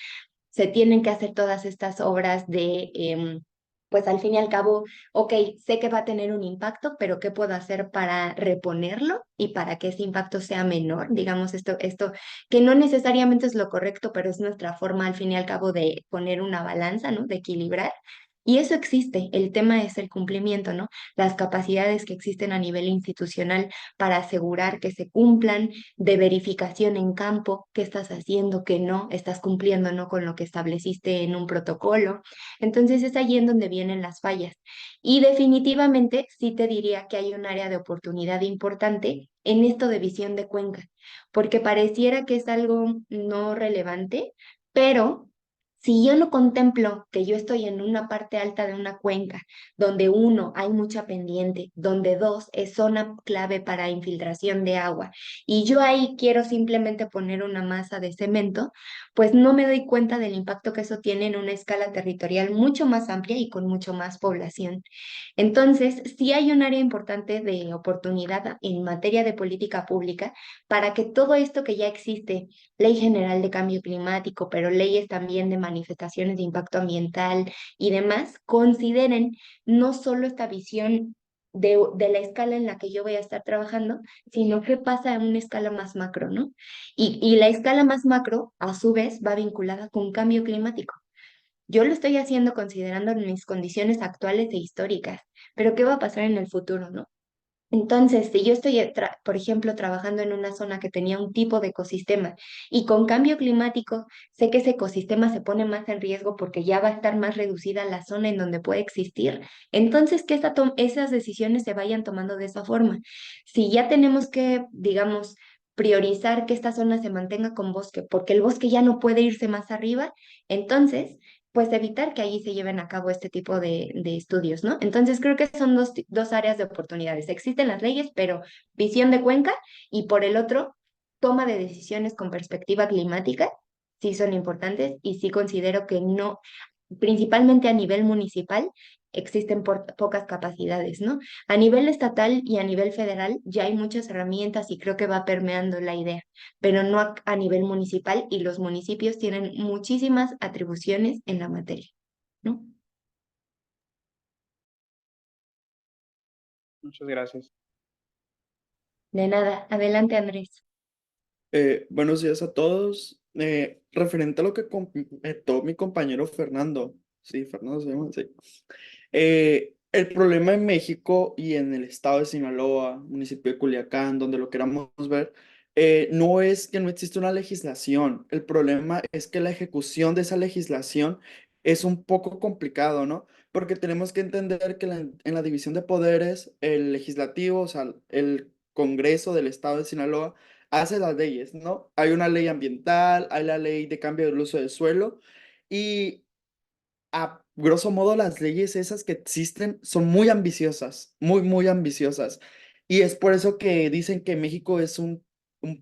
se tienen que hacer todas estas obras de, pues al fin y al cabo, ok, sé que va a tener un impacto, pero ¿qué puedo hacer para reponerlo y para que ese impacto sea menor? Digamos, esto que no necesariamente es lo correcto, pero es nuestra forma al fin y al cabo de poner una balanza, ¿no? De equilibrar. Y eso existe, el tema es el cumplimiento, ¿no? Las capacidades que existen a nivel institucional para asegurar que se cumplan, de verificación en campo, qué estás haciendo, qué no, estás cumpliendo no con lo que estableciste en un protocolo. Entonces es allí en donde vienen las fallas. Y definitivamente sí te diría que hay un área de oportunidad importante en esto de visión de cuenca, porque pareciera que es algo no relevante, pero si yo no contemplo que yo estoy en una parte alta de una cuenca, donde uno, hay mucha pendiente, donde dos, es zona clave para infiltración de agua, y yo ahí quiero simplemente poner una masa de cemento, pues no me doy cuenta del impacto que eso tiene en una escala territorial mucho más amplia y con mucho más población. Entonces, sí hay un área importante de oportunidad en materia de política pública para que todo esto que ya existe, Ley General de Cambio Climático, pero leyes también de manifestaciones de impacto ambiental y demás, consideren no solo esta visión de la escala en la que yo voy a estar trabajando, sino qué pasa en una escala más macro, ¿no? Y la escala más macro, a su vez, va vinculada con cambio climático. Yo lo estoy haciendo considerando mis condiciones actuales e históricas, pero ¿qué va a pasar en el futuro, no? Entonces, si yo estoy, por ejemplo, trabajando en una zona que tenía un tipo de ecosistema y con cambio climático, sé que ese ecosistema se pone más en riesgo porque ya va a estar más reducida la zona en donde puede existir, entonces que esas decisiones se vayan tomando de esa forma. Si ya tenemos que, digamos, priorizar que esta zona se mantenga con bosque, porque el bosque ya no puede irse más arriba, entonces pues evitar que allí se lleven a cabo este tipo de estudios, ¿no? Entonces creo que son dos áreas de oportunidades. Existen las leyes, pero visión de cuenca y por el otro, toma de decisiones con perspectiva climática, sí son importantes y sí considero que no, principalmente a nivel municipal, existen pocas capacidades, ¿no? A nivel estatal y a nivel federal ya hay muchas herramientas y creo que va permeando la idea, pero no a nivel municipal y los municipios tienen muchísimas atribuciones en la materia, ¿no? Muchas gracias. De nada, adelante Andrés. Buenos días a todos. Referente a lo que comentó mi compañero Fernando, sí, Fernando se llama, sí. El problema en México y en el estado de Sinaloa, municipio de Culiacán, donde lo queramos ver, no es que no existe una legislación. El problema es que la ejecución de esa legislación es un poco complicado, ¿no? Porque tenemos que entender que en la división de poderes, el legislativo, o sea, el Congreso del estado de Sinaloa, hace las leyes, ¿no? Hay una ley ambiental, hay la ley de cambio del uso del suelo y a grosso modo las leyes esas que existen son muy ambiciosas, muy, muy ambiciosas. Y es por eso que dicen que México es un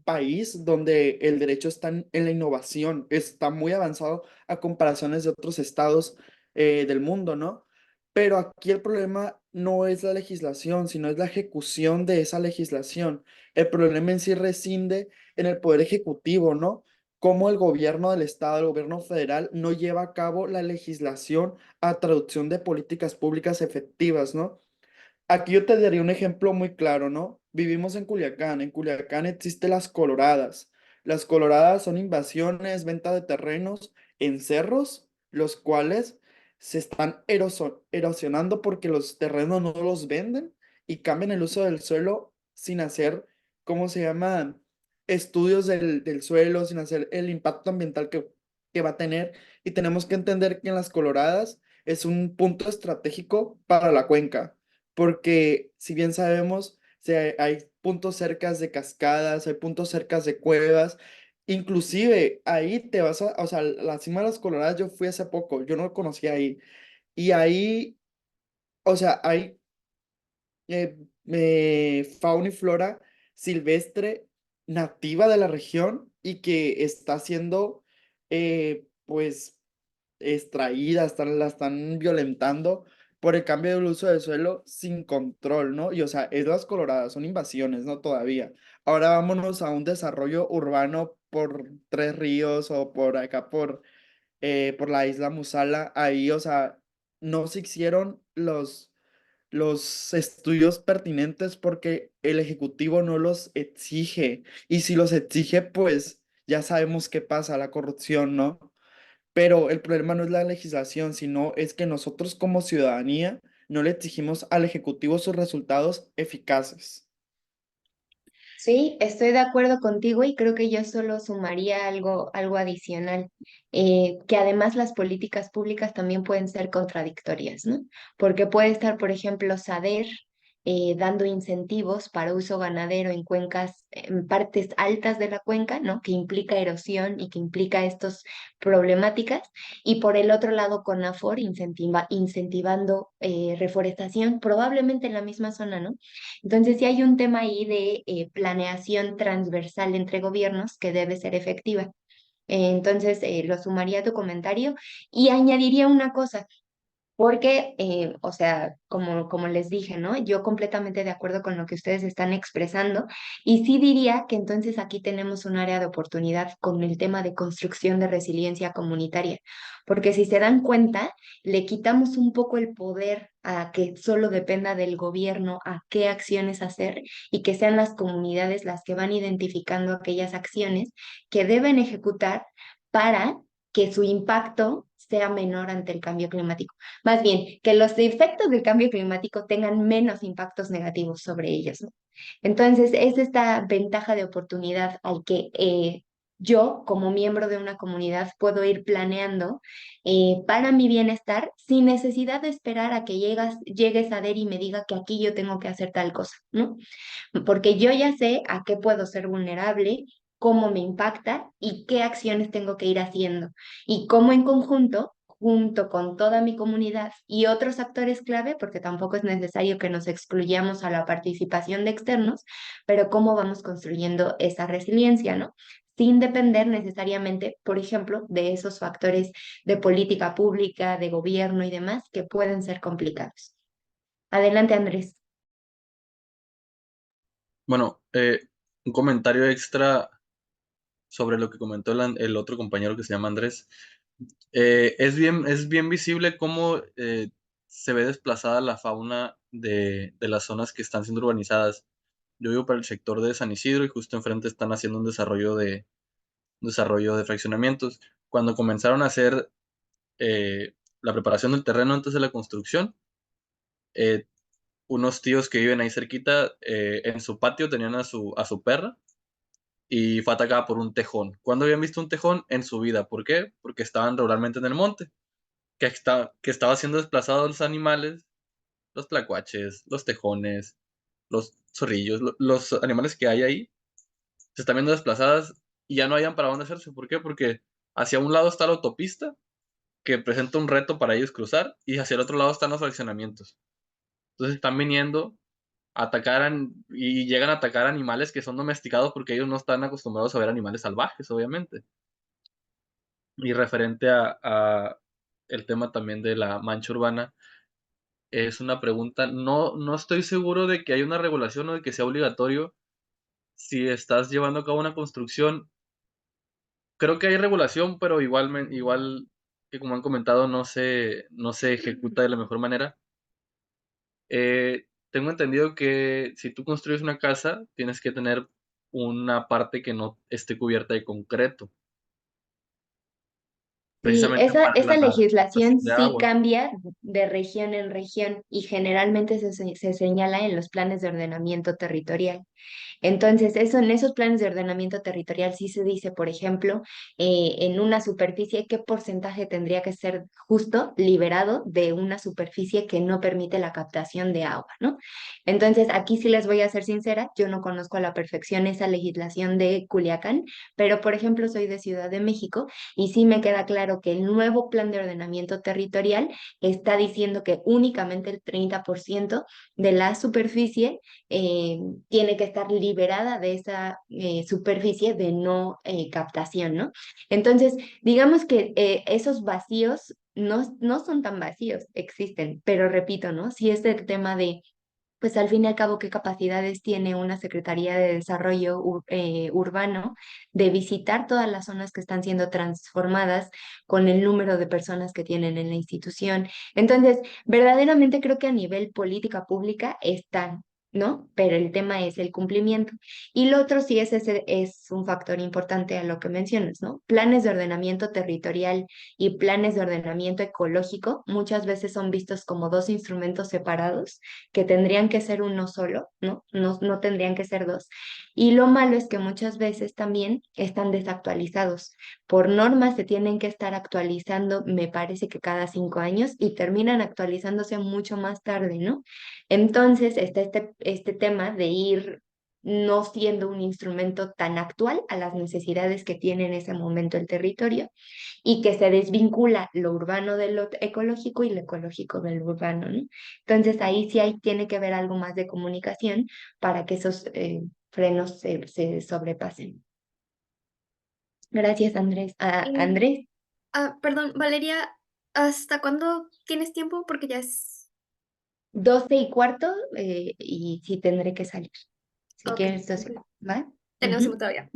país donde el derecho está en la innovación, está muy avanzado a comparaciones de otros estados del mundo, ¿no? Pero aquí el problema no es la legislación, sino es la ejecución de esa legislación. El problema en sí reside en el poder ejecutivo, ¿no? Cómo el gobierno del estado, el gobierno federal, no lleva a cabo la legislación a traducción de políticas públicas efectivas, ¿no? Aquí yo te daría un ejemplo muy claro, ¿no? Vivimos en Culiacán. En Culiacán existen las coloradas. Las coloradas son invasiones, venta de terrenos en cerros, los cuales se están erosionando porque los terrenos no los venden y cambian el uso del suelo sin hacer, ¿cómo se llama? Estudios del suelo, sin hacer el impacto ambiental que va a tener. Y tenemos que entender que en las coloradas es un punto estratégico para la cuenca porque si bien sabemos, hay puntos cercas de cascadas, hay puntos cercas de cuevas, inclusive ahí te vas o sea, la cima de las Coloradas yo fui hace poco, yo no conocía ahí, y ahí, o sea, hay fauna y flora silvestre nativa de la región y que está siendo, pues, extraída, la están violentando por el cambio del uso del suelo sin control, ¿no? Y o sea, es las coloradas, son invasiones, ¿no? Todavía. Ahora vámonos a un desarrollo urbano por Tres Ríos o por acá por la isla Musala. Ahí, o sea, no se hicieron los estudios pertinentes porque el ejecutivo no los exige. Y si los exige, pues ya sabemos qué pasa, la corrupción, ¿no? Pero el problema no es la legislación, sino es que nosotros como ciudadanía no le exigimos al ejecutivo sus resultados eficaces. Sí, estoy de acuerdo contigo y creo que yo solo sumaría algo adicional, que además las políticas públicas también pueden ser contradictorias, ¿no? Porque puede estar, por ejemplo, SADER dando incentivos para uso ganadero en cuencas, en partes altas de la cuenca, ¿no? Que implica erosión y que implica estas problemáticas. Y por el otro lado, CONAFOR incentivando reforestación, probablemente en la misma zona, ¿no? Entonces, sí hay un tema ahí de planeación transversal entre gobiernos que debe ser efectiva. Entonces, lo sumaría a tu comentario y añadiría una cosa. Porque, o sea, como les dije, ¿no? Yo completamente de acuerdo con lo que ustedes están expresando y sí diría que entonces aquí tenemos un área de oportunidad con el tema de construcción de resiliencia comunitaria, porque si se dan cuenta, le quitamos un poco el poder a que solo dependa del gobierno a qué acciones hacer y que sean las comunidades las que van identificando aquellas acciones que deben ejecutar para que su impacto sea menor ante el cambio climático. Más bien, que los efectos del cambio climático tengan menos impactos negativos sobre ellos, ¿no? Entonces, es esta ventaja de oportunidad al que yo, como miembro de una comunidad, puedo ir planeando para mi bienestar sin necesidad de esperar a que llegues a ver y me diga que aquí yo tengo que hacer tal cosa, ¿no? Porque yo ya sé a qué puedo ser vulnerable, cómo me impacta y qué acciones tengo que ir haciendo y cómo en conjunto, junto con toda mi comunidad y otros actores clave, porque tampoco es necesario que nos excluyamos a la participación de externos, pero cómo vamos construyendo esa resiliencia, ¿no? Sin depender necesariamente, por ejemplo, de esos factores de política pública, de gobierno y demás que pueden ser complicados. Adelante, Andrés. Bueno, un comentario extra sobre lo que comentó el otro compañero que se llama Andrés. Es bien visible cómo se ve desplazada la fauna de las zonas que están siendo urbanizadas. Yo vivo para el sector de San Isidro y justo enfrente están haciendo un desarrollo de fraccionamientos. Cuando comenzaron a hacer la preparación del terreno antes de la construcción, eh, unos tíos que viven ahí cerquita, en su patio tenían a su perra y fue atacada por un tejón. ¿Cuándo habían visto un tejón? En su vida. ¿Por qué? Porque estaban regularmente en el monte, que estaba siendo desplazados los animales, los tlacuaches, los tejones, los zorrillos, los animales que hay ahí, se están viendo desplazadas y ya no hayan para dónde hacerse. ¿Por qué? Porque hacia un lado está la autopista que presenta un reto para ellos cruzar, y hacia el otro lado están los fraccionamientos. Entonces están viniendo a atacar y llegan a atacar animales que son domesticados porque ellos no están acostumbrados a ver animales salvajes, obviamente. Y referente a el tema también de la mancha urbana, es una pregunta, no estoy seguro de que haya una regulación o de que sea obligatorio si estás llevando a cabo una construcción. Creo que hay regulación, pero igual que como han comentado, no se ejecuta de la mejor manera. Tengo entendido que si tú construyes una casa, tienes que tener una parte que no esté cubierta de concreto, Sí, precisamente esa, para esa la legislación captación de sí agua. cambia de región en región y generalmente se señala en los planes de ordenamiento territorial. Entonces, eso en esos planes de ordenamiento territorial sí se dice, por ejemplo, en una superficie, qué porcentaje tendría que ser justo liberado de una superficie que no permite la captación de agua, ¿no? Entonces, aquí sí les voy a ser sincera, yo no conozco a la perfección esa legislación de Culiacán, pero por ejemplo, soy de Ciudad de México y sí me queda claro que el nuevo plan de ordenamiento territorial está diciendo que únicamente el 30% de la superficie eh, tiene que estar liberada de esa superficie de no captación, ¿no? Entonces, digamos que esos vacíos no son tan vacíos, existen, pero repito, ¿no? Si es el tema de pues al fin y al cabo, ¿qué capacidades tiene una Secretaría de Desarrollo Urbano de visitar todas las zonas que están siendo transformadas con el número de personas que tienen en la institución? Entonces, verdaderamente creo que a nivel política pública están, ¿no? Pero el tema es el cumplimiento. Y lo otro sí es un factor importante a lo que mencionas, ¿no? Planes de ordenamiento territorial y planes de ordenamiento ecológico muchas veces son vistos como dos instrumentos separados que tendrían que ser uno solo, ¿no? No tendrían que ser dos. Y lo malo es que muchas veces también están desactualizados. Por norma se tienen que estar actualizando, me parece que cada 5 años, y terminan actualizándose mucho más tarde, ¿no? Entonces está este tema de ir no siendo un instrumento tan actual a las necesidades que tiene en ese momento el territorio y que se desvincula lo urbano de lo ecológico y lo ecológico del urbano, ¿no? Entonces ahí sí tiene que haber algo más de comunicación para que esos frenos se sobrepasen. Gracias, Andrés. Eh, Andrés, Perdón, Valeria, ¿hasta cuándo tienes tiempo? Porque ya es... 12:15 y sí tendré que salir. Si Ok, quieres, 12, ¿va? tenemos tiempo Ujú. todavía.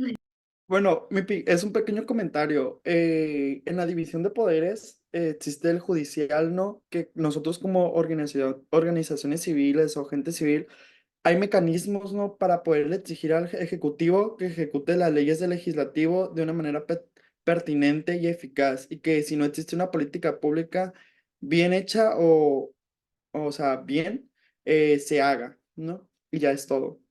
Bueno, es un pequeño comentario. En la división de poderes existe el judicial, ¿no? Que nosotros como organizaciones civiles o gente civil, hay mecanismos, ¿no? Para poder exigir al ejecutivo que ejecute las leyes del legislativo de una manera pertinente y eficaz. Y que si no existe una política pública bien hecha o sea, bien, se haga, ¿no? Y ya es todo.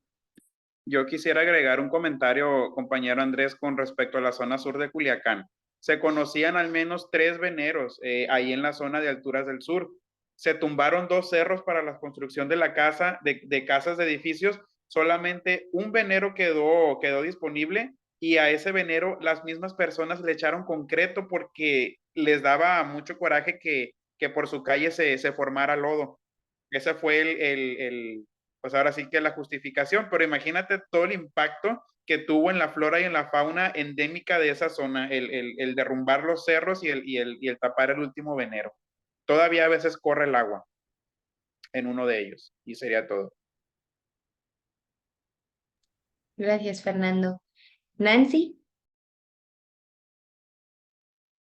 Yo quisiera agregar un comentario, compañero Andrés, con respecto a la zona sur de Culiacán. Se conocían al menos 3 veneros ahí en la zona de alturas del sur. Se tumbaron 2 cerros para la construcción de la casa, de casas de edificios. Solamente un venero quedó disponible y a ese venero las mismas personas le echaron concreto porque les daba mucho coraje que por su calle se formara lodo. Ese fue pues ahora sí que la justificación, pero imagínate todo el impacto que tuvo en la flora y en la fauna endémica de esa zona, el derrumbar los cerros y el tapar el último venero. Todavía a veces corre el agua en uno de ellos y sería todo. Gracias, Fernando. Nancy,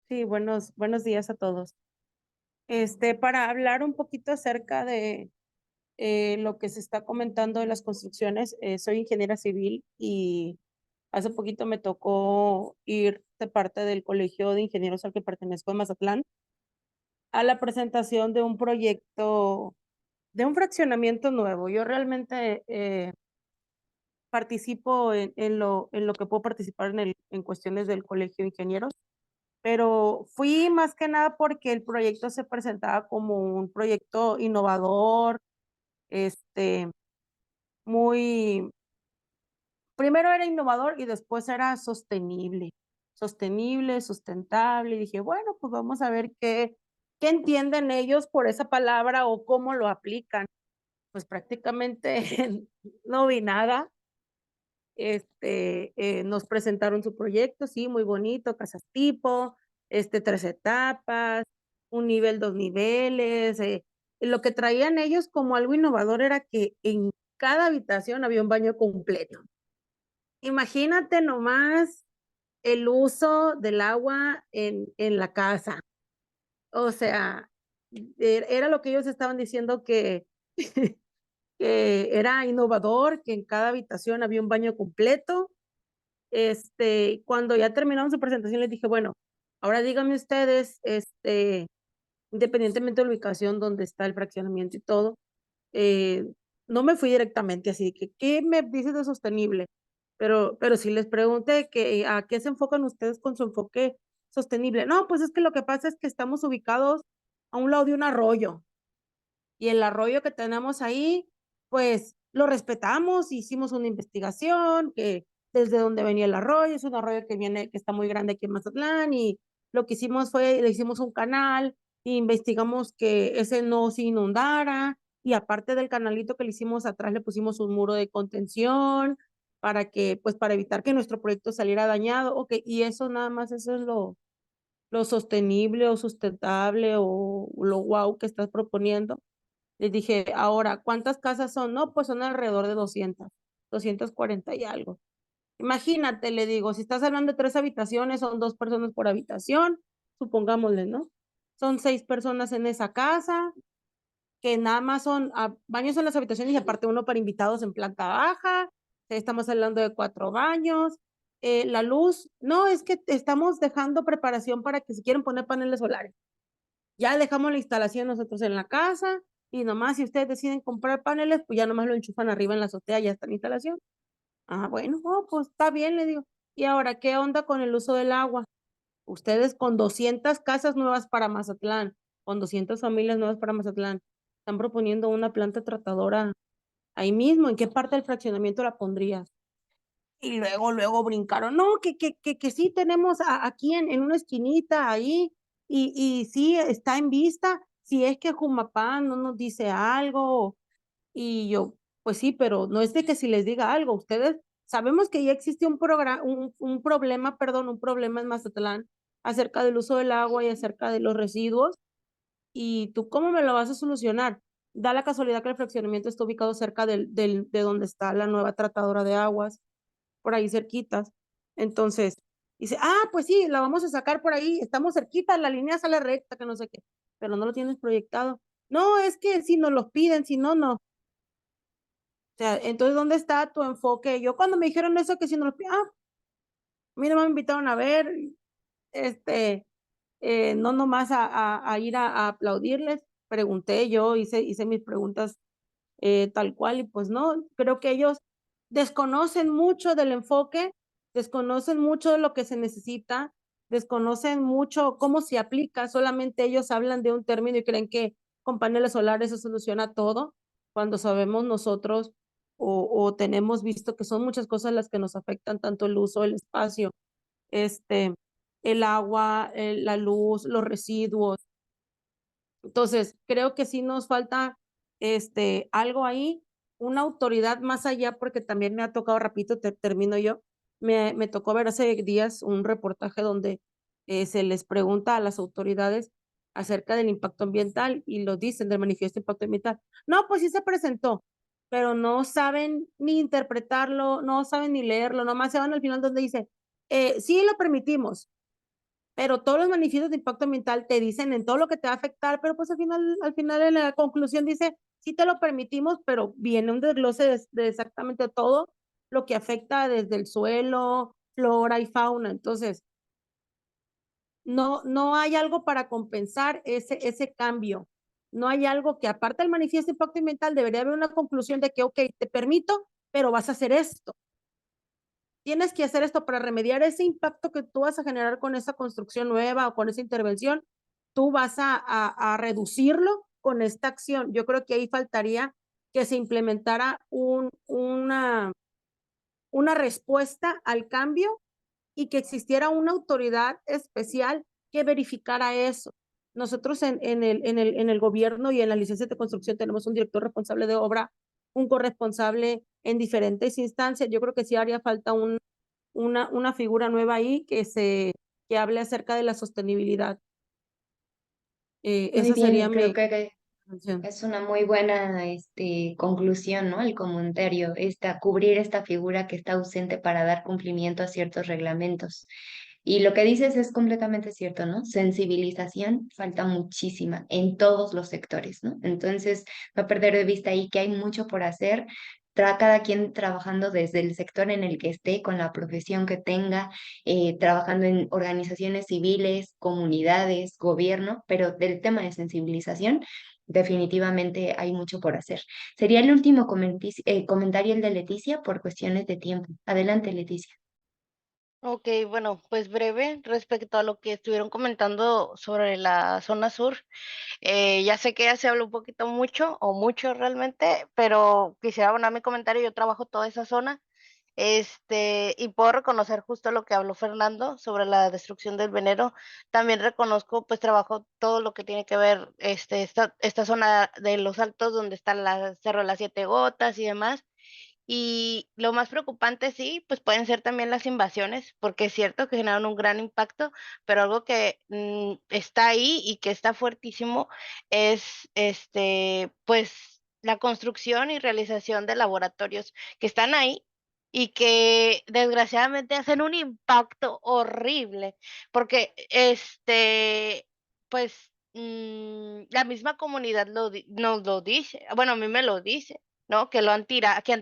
Sí, buenos días a todos. Para hablar un poquito acerca de lo que se está comentando de las construcciones, soy ingeniera civil y hace poquito me tocó ir de parte del Colegio de Ingenieros al que pertenezco en Mazatlán a la presentación de un proyecto de un fraccionamiento nuevo. Yo realmente participo en lo que puedo participar en cuestiones del Colegio de Ingenieros, pero fui más que nada porque el proyecto se presentaba como un proyecto innovador, muy, primero era innovador y después era sostenible. sostenible, sustentable, y dije, bueno, pues vamos a ver qué entienden ellos por esa palabra o cómo lo aplican. Pues prácticamente no vi nada. Nos presentaron su proyecto, sí, muy bonito, casas tipo, 3 etapas, un nivel, 2 niveles. Lo que traían ellos como algo innovador era que en cada habitación había un baño completo. Imagínate nomás el uso del agua en la casa. O sea, era lo que ellos estaban diciendo que que era innovador, que en cada habitación había un baño completo. Cuando ya terminamos su presentación, les dije, bueno, ahora díganme ustedes, independientemente de la ubicación donde está el fraccionamiento y todo, eh, no me fui directamente así, que, ¿qué me dices de sostenible? Pero sí les pregunté que a qué se enfocan ustedes con su enfoque sostenible. No, pues es que lo que pasa es que estamos ubicados a un lado de un arroyo y el arroyo que tenemos ahí, pues lo respetamos, hicimos una investigación, que desde dónde venía el arroyo, es un arroyo que viene, que está muy grande aquí en Mazatlán, y lo que hicimos fue, le hicimos un canal, e investigamos que ese no se inundara, y aparte del canalito que le hicimos atrás, le pusimos un muro de contención, para que, pues para evitar que nuestro proyecto saliera dañado, ok, y eso nada más, eso es lo sostenible o sustentable o lo wow que estás proponiendo. Les dije, ahora, ¿cuántas casas son? No, pues son alrededor de 240 y algo. Imagínate, le digo, si estás hablando de 3 habitaciones, son 2 personas por habitación, supongámosle, ¿no? Son 6 personas en esa casa, que nada más son baños en las habitaciones y aparte uno para invitados en planta baja. Estamos hablando de 4 baños. La luz, no, es que estamos dejando preparación para que si quieren poner paneles solares. Ya dejamos la instalación nosotros en la casa y nomás si ustedes deciden comprar paneles, pues ya nomás lo enchufan arriba en la azotea, ya está la instalación. Ah, bueno, oh, pues está bien, le digo. Y ahora, ¿qué onda con el uso del agua? Ustedes con 200 casas nuevas para Mazatlán, con 200 familias nuevas para Mazatlán, están proponiendo una planta tratadora ahí mismo. ¿En qué parte del fraccionamiento la pondrías? Y luego brincaron, no, que sí tenemos aquí en una esquinita ahí, y sí está en vista, si es que Jumapán no nos dice algo, y yo, pues sí, pero no es de que si les diga algo, ustedes sabemos que ya existe un problema, perdón, un problema en Mazatlán acerca del uso del agua y acerca de los residuos, y tú, ¿cómo me lo vas a solucionar? Da la casualidad que el fraccionamiento está ubicado cerca de donde está la nueva tratadora de aguas, por ahí cerquitas. Entonces, dice, pues sí, la vamos a sacar por ahí, estamos cerquita, la línea sale recta, que no sé qué, pero no lo tienes proyectado. No, es que si nos los piden, si no, no. O sea, entonces, ¿dónde está tu enfoque? Yo cuando me dijeron eso, que si nos los piden, mira, me invitaron a ver, no nomás a ir a aplaudirles, pregunté yo, hice mis preguntas tal cual, y pues no, creo que ellos desconocen mucho del enfoque, desconocen mucho de lo que se necesita, desconocen mucho cómo se aplica, solamente ellos hablan de un término y creen que con paneles solares se soluciona todo, cuando sabemos nosotros o tenemos visto que son muchas cosas las que nos afectan, tanto el uso del espacio, el agua, la luz, los residuos. Entonces, creo que sí nos falta algo ahí, una autoridad más allá, porque también me ha tocado, repito, termino yo, me tocó ver hace días un reportaje donde se les pregunta a las autoridades acerca del impacto ambiental y lo dicen del manifiesto de impacto ambiental. No, pues sí se presentó, pero no saben ni interpretarlo, no saben ni leerlo, nomás se van al final donde dice, sí lo permitimos, pero todos los manifiestos de impacto ambiental te dicen en todo lo que te va a afectar, pero pues al final en la conclusión dice, sí te lo permitimos, pero viene un desglose de exactamente todo lo que afecta desde el suelo, flora y fauna. Entonces, no hay algo para compensar ese cambio. No hay algo que, aparte del manifiesto de impacto ambiental, debería haber una conclusión de que, ok, te permito, pero vas a hacer esto. Tienes que hacer esto para remediar ese impacto que tú vas a generar con esa construcción nueva o con esa intervención. Tú vas a reducirlo con esta acción. Yo creo que ahí faltaría que se implementara una respuesta al cambio y que existiera una autoridad especial que verificara eso. Nosotros en el gobierno y en las licencias de construcción tenemos un director responsable de obra, un corresponsable en diferentes instancias. Yo creo que sí haría falta una figura nueva ahí que hable acerca de la sostenibilidad. Muy Esa sería bien, creo mi que mención. es una muy buena conclusión, ¿no? El comentario, cubrir esta figura que está ausente para dar cumplimiento a ciertos reglamentos. Y lo que dices es completamente cierto, ¿no? Sensibilización falta muchísima en todos los sectores, ¿no? Entonces, no perder de vista ahí que hay mucho por hacer. Cada quien trabajando desde el sector en el que esté, con la profesión que tenga, trabajando en organizaciones civiles, comunidades, gobierno, pero del tema de sensibilización definitivamente hay mucho por hacer. Sería el último comentario el de Leticia por cuestiones de tiempo. Adelante, Leticia. Ok, bueno, pues breve respecto a lo que estuvieron comentando sobre la zona sur. Ya sé que ya se habló un poquito mucho o mucho realmente, pero quisiera abonar mi comentario. Yo trabajo toda esa zona, y puedo reconocer justo lo que habló Fernando sobre la destrucción del venero. También reconozco, pues trabajo todo lo que tiene que ver, esta zona de los altos donde está la Cerro de las Siete Gotas y demás. Y lo más preocupante, sí, pues pueden ser también las invasiones, porque es cierto que generan un gran impacto, pero algo que está ahí y que está fuertísimo es, pues, la construcción y realización de laboratorios que están ahí y que desgraciadamente hacen un impacto horrible, porque, pues, la misma comunidad nos lo dice, bueno, a mí me lo dice, ¿no? Que han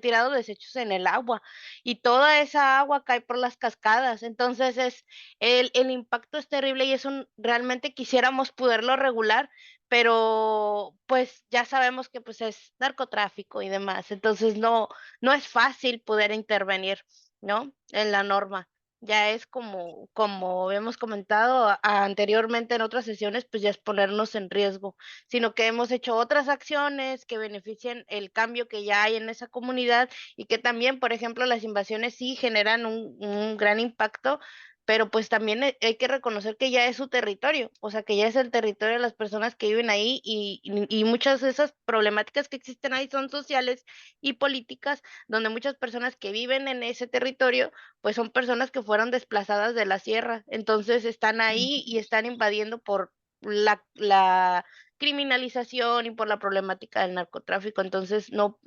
tirado desechos en el agua y toda esa agua cae por las cascadas. Entonces el impacto es terrible y eso realmente quisiéramos poderlo regular, pero pues ya sabemos que pues es narcotráfico y demás. Entonces no es fácil poder intervenir, ¿no? En la norma. Ya es como hemos comentado anteriormente en otras sesiones, pues ya es ponernos en riesgo, sino que hemos hecho otras acciones que benefician el cambio que ya hay en esa comunidad y que también, por ejemplo, las invasiones sí generan un gran impacto, pero pues también hay que reconocer que ya es su territorio, o sea, que ya es el territorio de las personas que viven ahí y muchas de esas problemáticas que existen ahí son sociales y políticas, donde muchas personas que viven en ese territorio, pues son personas que fueron desplazadas de la sierra, entonces están ahí y están invadiendo por la criminalización y por la problemática del narcotráfico, entonces no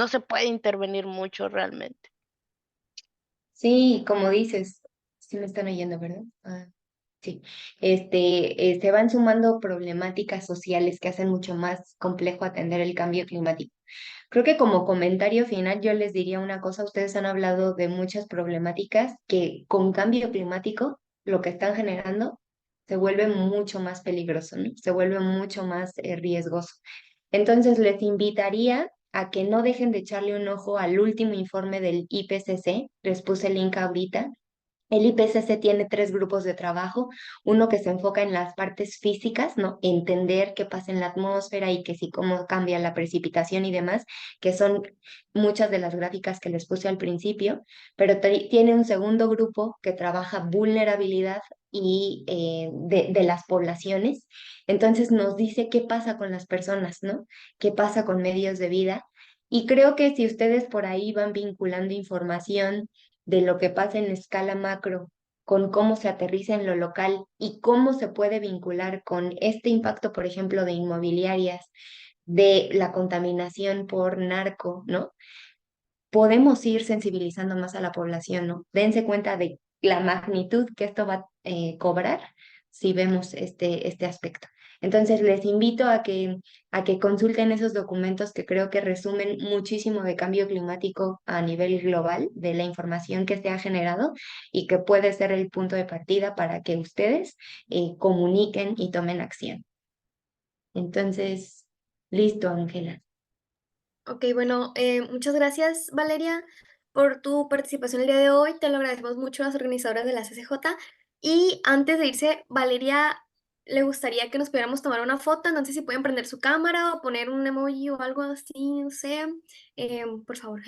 se puede intervenir mucho realmente. Sí, como dices, sí me están oyendo, ¿verdad? Ah, sí. Se van sumando problemáticas sociales que hacen mucho más complejo atender el cambio climático. Creo que como comentario final yo les diría una cosa, ustedes han hablado de muchas problemáticas que con cambio climático lo que están generando se vuelve mucho más peligroso, ¿no? Se vuelve mucho más riesgoso. Entonces les invitaría a que no dejen de echarle un ojo al último informe del IPCC, les puse el link ahorita. El IPCC tiene tres grupos de trabajo, uno que se enfoca en las partes físicas, ¿no? Entender qué pasa en la atmósfera y que sí cómo cambia la precipitación y demás, que son muchas de las gráficas que les puse al principio, pero tiene un segundo grupo que trabaja vulnerabilidad y de las poblaciones. Entonces nos dice qué pasa con las personas, ¿no? ¿Qué pasa con medios de vida? Y creo que si ustedes por ahí van vinculando información de lo que pasa en escala macro, con cómo se aterriza en lo local y cómo se puede vincular con este impacto, por ejemplo, de inmobiliarias, de la contaminación por narco, ¿no? Podemos ir sensibilizando más a la población, ¿no? Dense cuenta de la magnitud que esto va a cobrar si vemos este aspecto. Entonces, les invito a que consulten esos documentos que creo que resumen muchísimo de cambio climático a nivel global, de la información que se ha generado y que puede ser el punto de partida para que ustedes comuniquen y tomen acción. Entonces, listo, Ángela. Ok, bueno, muchas gracias, Valeria, por tu participación el día de hoy. Te lo agradecemos mucho a las organizadoras de la CCJ. Y antes de irse, Valeria, le gustaría que nos pudiéramos tomar una foto. No sé si pueden prender su cámara o poner un emoji o algo así, no sé. Por favor.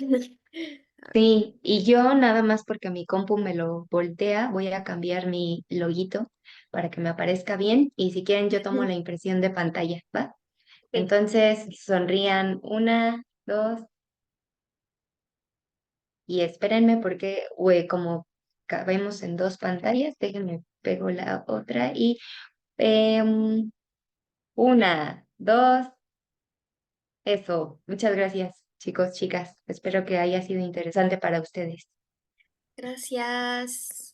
Sí, y yo nada más porque mi compu me lo voltea, voy a cambiar mi loguito para que me aparezca bien y si quieren yo tomo la impresión de pantalla, ¿va? Ok, Entonces sonrían una, dos y espérenme porque como cabemos en dos pantallas, déjenme pego la otra y em, una, dos, eso. Muchas gracias, chicos, chicas. Espero que haya sido interesante para ustedes. gracias.